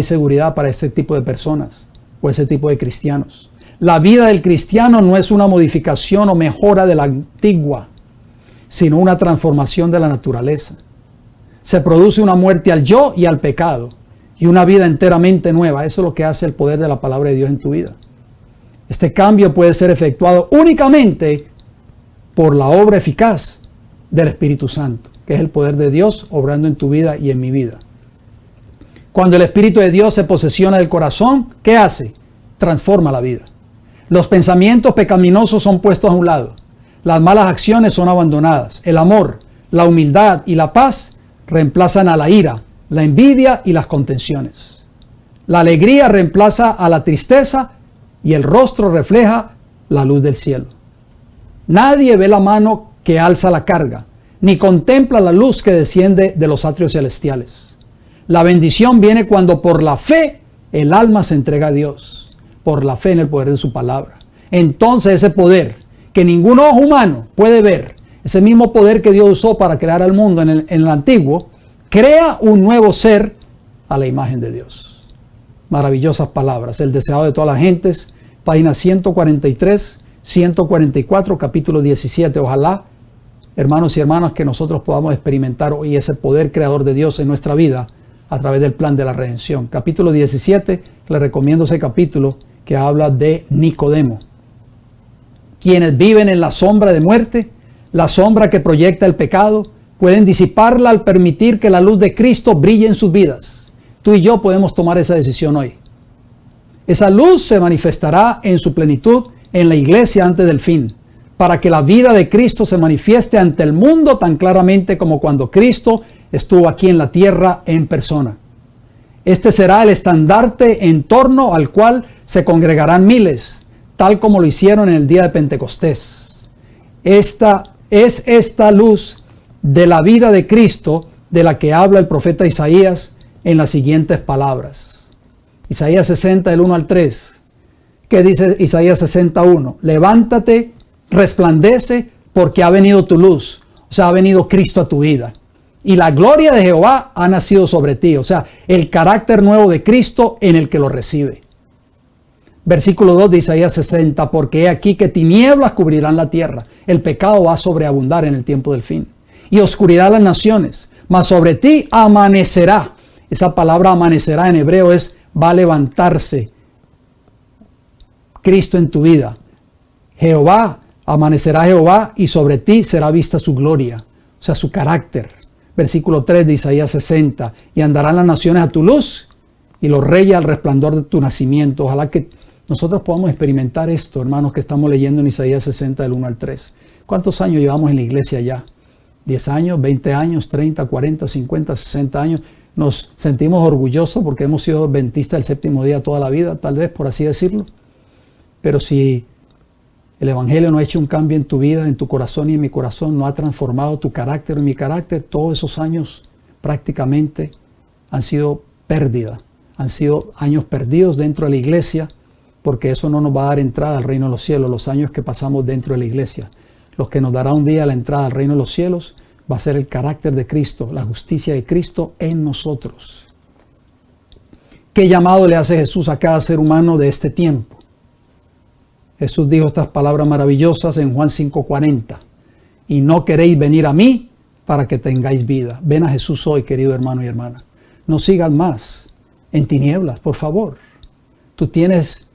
seguridad para ese tipo de personas o ese tipo de cristianos. La vida del cristiano no es una modificación o mejora de la antigua, sino una transformación de la naturaleza. Se produce una muerte al yo y al pecado y una vida enteramente nueva. Eso es lo que hace el poder de la palabra de Dios en tu vida. Este cambio puede ser efectuado únicamente por la obra eficaz del Espíritu Santo, que es el poder de Dios obrando en tu vida y en mi vida. Cuando el Espíritu de Dios se posesiona del corazón, ¿qué hace? Transforma la vida. Los pensamientos pecaminosos son puestos a un lado. Las malas acciones son abandonadas. El amor, la humildad y la paz reemplazan a la ira, la envidia y las contenciones. La alegría reemplaza a la tristeza y el rostro refleja la luz del cielo. Nadie ve la mano que alza la carga, ni contempla la luz que desciende de los atrios celestiales. La bendición viene cuando por la fe el alma se entrega a Dios por la fe en el poder de su palabra. Entonces ese poder que ningún ojo humano puede ver, ese mismo poder que Dios usó para crear al mundo en el antiguo, crea un nuevo ser a la imagen de Dios. Maravillosas palabras. El deseado de todas las gentes, página 143, 144, capítulo 17. Ojalá, hermanos y hermanas, que nosotros podamos experimentar hoy ese poder creador de Dios en nuestra vida a través del plan de la redención. Capítulo 17, le recomiendo ese capítulo que habla de Nicodemo. Quienes viven en la sombra de muerte, la sombra que proyecta el pecado, pueden disiparla al permitir que la luz de Cristo brille en sus vidas. Tú y yo podemos tomar esa decisión hoy. Esa luz se manifestará en su plenitud en la iglesia antes del fin, para que la vida de Cristo se manifieste ante el mundo tan claramente como cuando Cristo estuvo aquí en la tierra en persona. Este será el estandarte en torno al cual se congregarán miles, tal como lo hicieron en el día de Pentecostés. Esta luz de la vida de Cristo de la que habla el profeta Isaías en las siguientes palabras. Isaías 60, del 1 al 3. ¿Qué dice Isaías 61? Levántate, resplandece, porque ha venido tu luz. O sea, ha venido Cristo a tu vida. Y la gloria de Jehová ha nacido sobre ti. O sea, el carácter nuevo de Cristo en el que lo recibe. Versículo 2 de Isaías 60. Porque he aquí que tinieblas cubrirán la tierra. El pecado va a sobreabundar en el tiempo del fin. Y oscuridad las naciones. Mas sobre ti amanecerá. Esa palabra amanecerá en hebreo es va a levantarse Cristo en tu vida. Jehová, amanecerá Jehová y sobre ti será vista su gloria. O sea, su carácter. Versículo 3 de Isaías 60. Y andarán las naciones a tu luz y los reyes al resplandor de tu nacimiento. Ojalá que nosotros podamos experimentar esto, hermanos, que estamos leyendo en Isaías 60 del 1 al 3. ¿Cuántos años llevamos en la iglesia ya? ¿10 años, 20 años, 30, 40, 50, 60 años? Nos sentimos orgullosos porque hemos sido adventistas del séptimo día toda la vida, tal vez, por así decirlo. Pero si el Evangelio no ha hecho un cambio en tu vida, en tu corazón y en mi corazón, no ha transformado tu carácter y mi carácter, todos esos años prácticamente han sido pérdida. Han sido años perdidos dentro de la iglesia, porque eso no nos va a dar entrada al reino de los cielos, los años que pasamos dentro de la iglesia. Los que nos dará un día la entrada al reino de los cielos va a ser el carácter de Cristo, la justicia de Cristo en nosotros. ¿Qué llamado le hace Jesús a cada ser humano de este tiempo? Jesús dijo estas palabras maravillosas en Juan 5:40. Y no queréis venir a mí para que tengáis vida. Ven a Jesús hoy, querido hermano y hermana. No sigas más en tinieblas, por favor. Tú tienes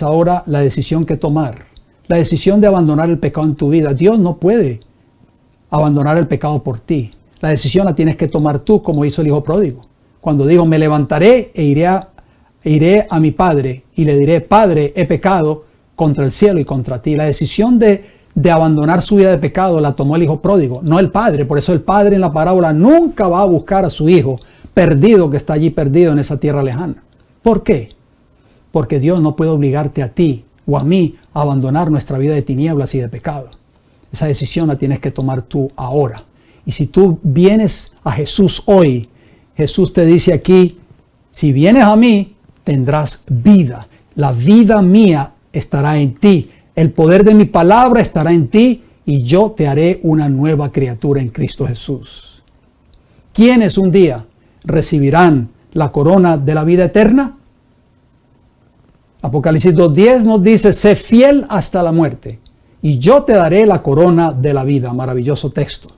ahora la decisión que tomar. La decisión de abandonar el pecado en tu vida. Dios no puede abandonar el pecado por ti. La decisión la tienes que tomar tú, como hizo el hijo pródigo. Cuando dijo, me levantaré e iré a mi padre y le diré, Padre, he pecado contra el cielo y contra ti. La decisión de abandonar su vida de pecado la tomó el hijo pródigo, no el padre. Por eso el padre en la parábola nunca va a buscar a su hijo perdido, que está allí perdido en esa tierra lejana. ¿Por qué? Porque Dios no puede obligarte a ti o a mí a abandonar nuestra vida de tinieblas y de pecado. Esa decisión la tienes que tomar tú ahora. Y si tú vienes a Jesús hoy, Jesús te dice aquí, si vienes a mí, tendrás vida. La vida mía estará en ti. El poder de mi palabra estará en ti y yo te haré una nueva criatura en Cristo Jesús. ¿Quiénes un día recibirán la corona de la vida eterna? Apocalipsis 2:10 nos dice, sé fiel hasta la muerte y yo te daré la corona de la vida. Maravilloso texto.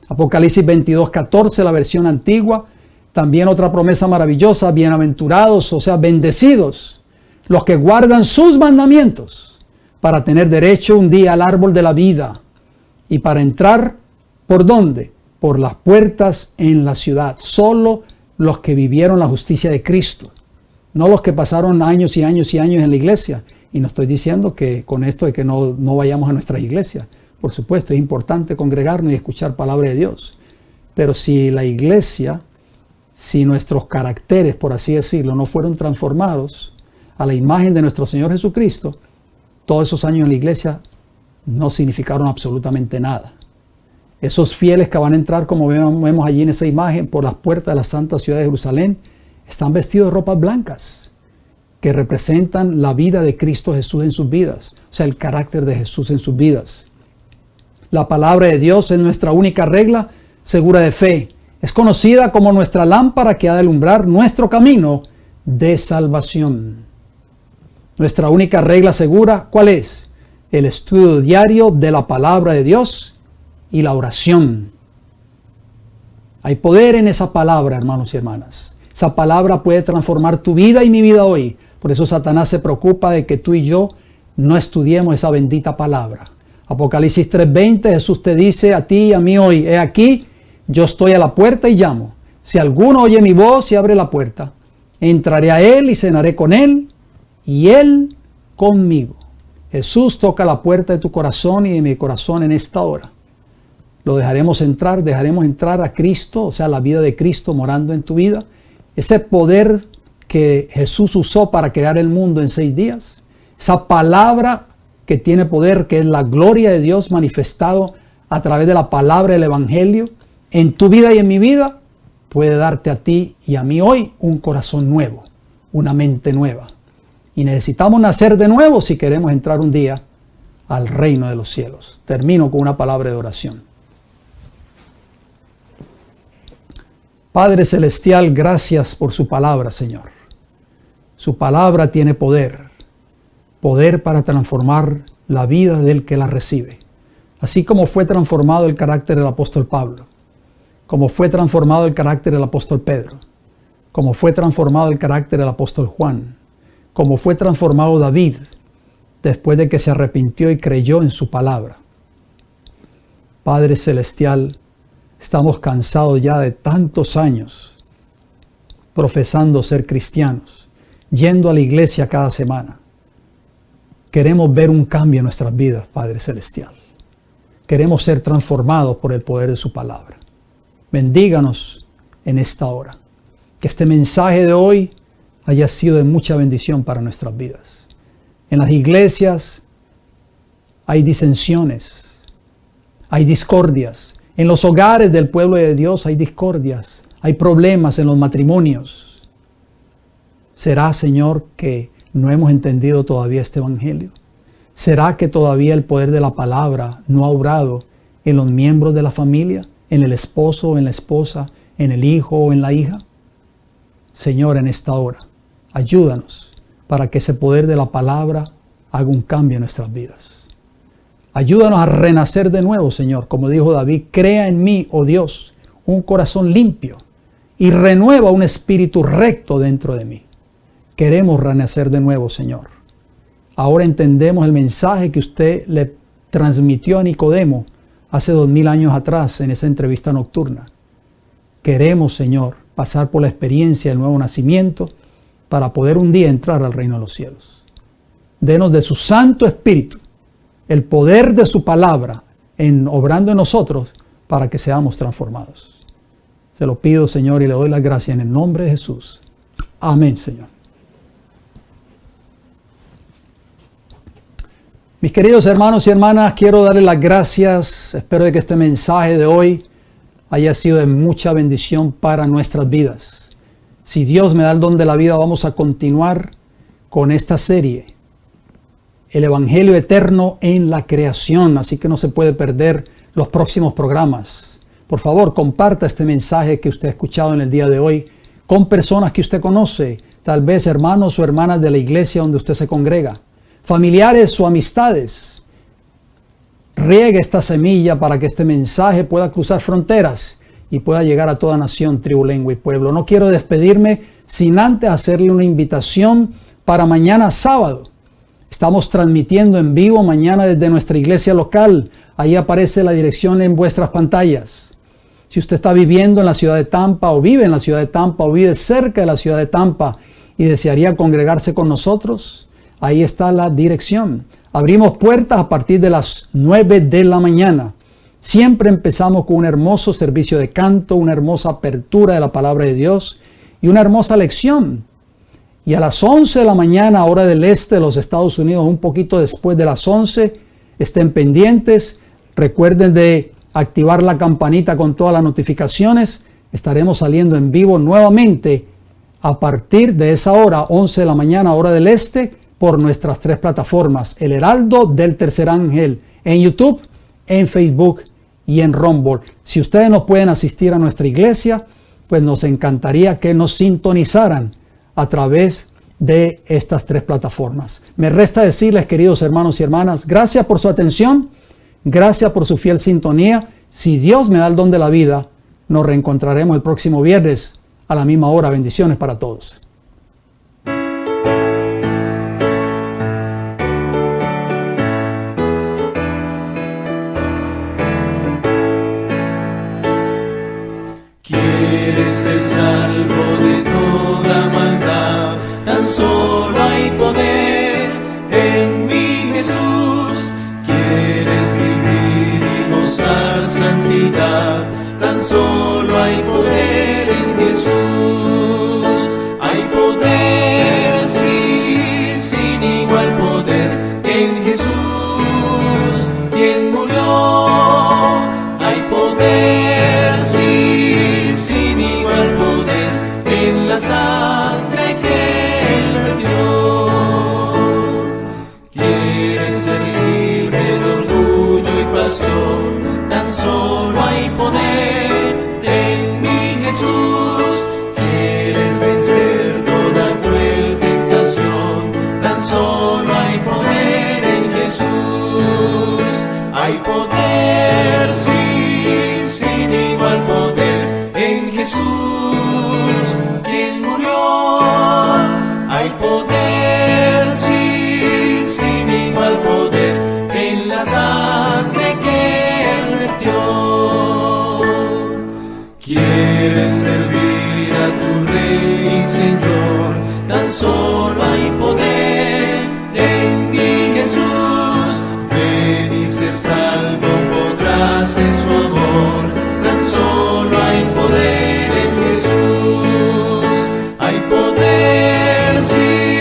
Apocalipsis 22:14, la versión antigua. También otra promesa maravillosa, bienaventurados, o sea, bendecidos, los que guardan sus mandamientos para tener derecho un día al árbol de la vida y para entrar, ¿por dónde? Por las puertas en la ciudad. Solo los que vivieron la justicia de Cristo, no los que pasaron años y años y años en la iglesia. Y no estoy diciendo que con esto de que no vayamos a nuestras iglesias. Por supuesto, es importante congregarnos y escuchar palabra de Dios. Pero si la iglesia, si nuestros caracteres, por así decirlo, no fueron transformados a la imagen de nuestro Señor Jesucristo, todos esos años en la iglesia no significaron absolutamente nada. Esos fieles que van a entrar, como vemos allí en esa imagen, por las puertas de la santa ciudad de Jerusalén, están vestidos de ropas blancas que representan la vida de Cristo Jesús en sus vidas, o sea, el carácter de Jesús en sus vidas. La palabra de Dios es nuestra única regla segura de fe. Es conocida como nuestra lámpara que ha de alumbrar nuestro camino de salvación. Nuestra única regla segura, ¿cuál es? El estudio diario de la palabra de Dios y la oración. Hay poder en esa palabra, hermanos y hermanas. Esa palabra puede transformar tu vida y mi vida hoy. Por eso Satanás se preocupa de que tú y yo no estudiemos esa bendita palabra. Apocalipsis 3:20, Jesús te dice a ti y a mí hoy: he aquí, yo estoy a la puerta y llamo. Si alguno oye mi voz y abre la puerta, entraré a él y cenaré con él y él conmigo. Jesús toca la puerta de tu corazón y de mi corazón en esta hora. Lo dejaremos entrar a Cristo, o sea, la vida de Cristo morando en tu vida. Ese poder que Jesús usó para crear el mundo en 6 días. Esa palabra que tiene poder, que es la gloria de Dios manifestado a través de la palabra del Evangelio, en tu vida y en mi vida, puede darte a ti y a mí hoy un corazón nuevo, una mente nueva. Y necesitamos nacer de nuevo si queremos entrar un día al reino de los cielos. Termino con una palabra de oración. Padre Celestial, gracias por su palabra, Señor. Su palabra tiene poder para transformar la vida del que la recibe. Así como fue transformado el carácter del apóstol Pablo, como fue transformado el carácter del apóstol Pedro, como fue transformado el carácter del apóstol Juan, como fue transformado David después de que se arrepintió y creyó en su palabra. Padre Celestial, estamos cansados ya de tantos años profesando ser cristianos, yendo a la iglesia cada semana. Queremos ver un cambio en nuestras vidas, Padre Celestial. Queremos ser transformados por el poder de su palabra. Bendíganos en esta hora. Que este mensaje de hoy haya sido de mucha bendición para nuestras vidas. En las iglesias hay disensiones, hay discordias. En los hogares del pueblo de Dios hay discordias, hay problemas en los matrimonios. ¿Será, Señor, que no hemos entendido todavía este evangelio? ¿Será que todavía el poder de la palabra no ha obrado en los miembros de la familia, en el esposo o en la esposa, en el hijo o en la hija? Señor, en esta hora, ayúdanos para que ese poder de la palabra haga un cambio en nuestras vidas. Ayúdanos a renacer de nuevo, Señor. Como dijo David, crea en mí, oh Dios, un corazón limpio y renueva un espíritu recto dentro de mí. Queremos renacer de nuevo, Señor. Ahora entendemos el mensaje que usted le transmitió a Nicodemo hace 2000 años atrás en esa entrevista nocturna. Queremos, Señor, pasar por la experiencia del nuevo nacimiento para poder un día entrar al reino de los cielos. Denos de su Santo Espíritu, el poder de su palabra obrando en nosotros para que seamos transformados. Se lo pido, Señor, y le doy las gracias en el nombre de Jesús. Amén, Señor. Mis queridos hermanos y hermanas, quiero darles las gracias. Espero de que este mensaje de hoy haya sido de mucha bendición para nuestras vidas. Si Dios me da el don de la vida, vamos a continuar con esta serie, el Evangelio Eterno en la Creación. Así que no se puede perder los próximos programas. Por favor, comparta este mensaje que usted ha escuchado en el día de hoy con personas que usted conoce, tal vez hermanos o hermanas de la iglesia donde usted se congrega, familiares o amistades. Riegue esta semilla para que este mensaje pueda cruzar fronteras y pueda llegar a toda nación, tribu, lengua y pueblo. No quiero despedirme sin antes hacerle una invitación para mañana sábado. Estamos transmitiendo en vivo mañana desde nuestra iglesia local. Ahí aparece la dirección en vuestras pantallas. Si usted está viviendo en la ciudad de Tampa o vive en la ciudad de Tampa o vive cerca de la ciudad de Tampa y desearía congregarse con nosotros, ahí está la dirección. Abrimos puertas a partir de las 9 de la mañana. Siempre empezamos con un hermoso servicio de canto, una hermosa apertura de la palabra de Dios y una hermosa lección. Y a las 11 de la mañana, hora del este de los Estados Unidos, un poquito después de las 11, estén pendientes. Recuerden de activar la campanita con todas las notificaciones. Estaremos saliendo en vivo nuevamente a partir de esa hora, 11 de la mañana, hora del este, por nuestras 3 plataformas, El Heraldo del Tercer Ángel, en YouTube, en Facebook y en Rumble. Si ustedes no pueden asistir a nuestra iglesia, pues nos encantaría que nos sintonizaran a través de estas 3 plataformas. Me resta decirles, queridos hermanos y hermanas, gracias por su atención, gracias por su fiel sintonía. Si Dios me da el don de la vida, nos reencontraremos el próximo viernes a la misma hora. Bendiciones para todos. ¿Quieres ser salvo de toda maldad? Tan solo hay poder en mi Jesús. ¿Quieres vivir y gozar santidad? Tan solo hay poder en Jesús. Hay poder, sí, sin igual poder en Jesús, quien murió. Hay poder, sí, sin igual poder en la sangre que Él vertió. ¿Quieres ser libre de orgullo y pasión? Tan solo hay poder en mi Jesús. ¿Quieres vencer toda cruel tentación? Tan solo hay poder en Jesús. Hay poder, sí, sin igual poder en Jesús, quien murió. Hay poder, sí, sin igual poder en la sangre que Él vertió. ¿Quieres servir a tu Rey y Señor? Tan solo hay poder en mi Jesús. Ven y ser salvo podrás en su amor. Tan solo hay poder en Jesús. Hay poder, sí.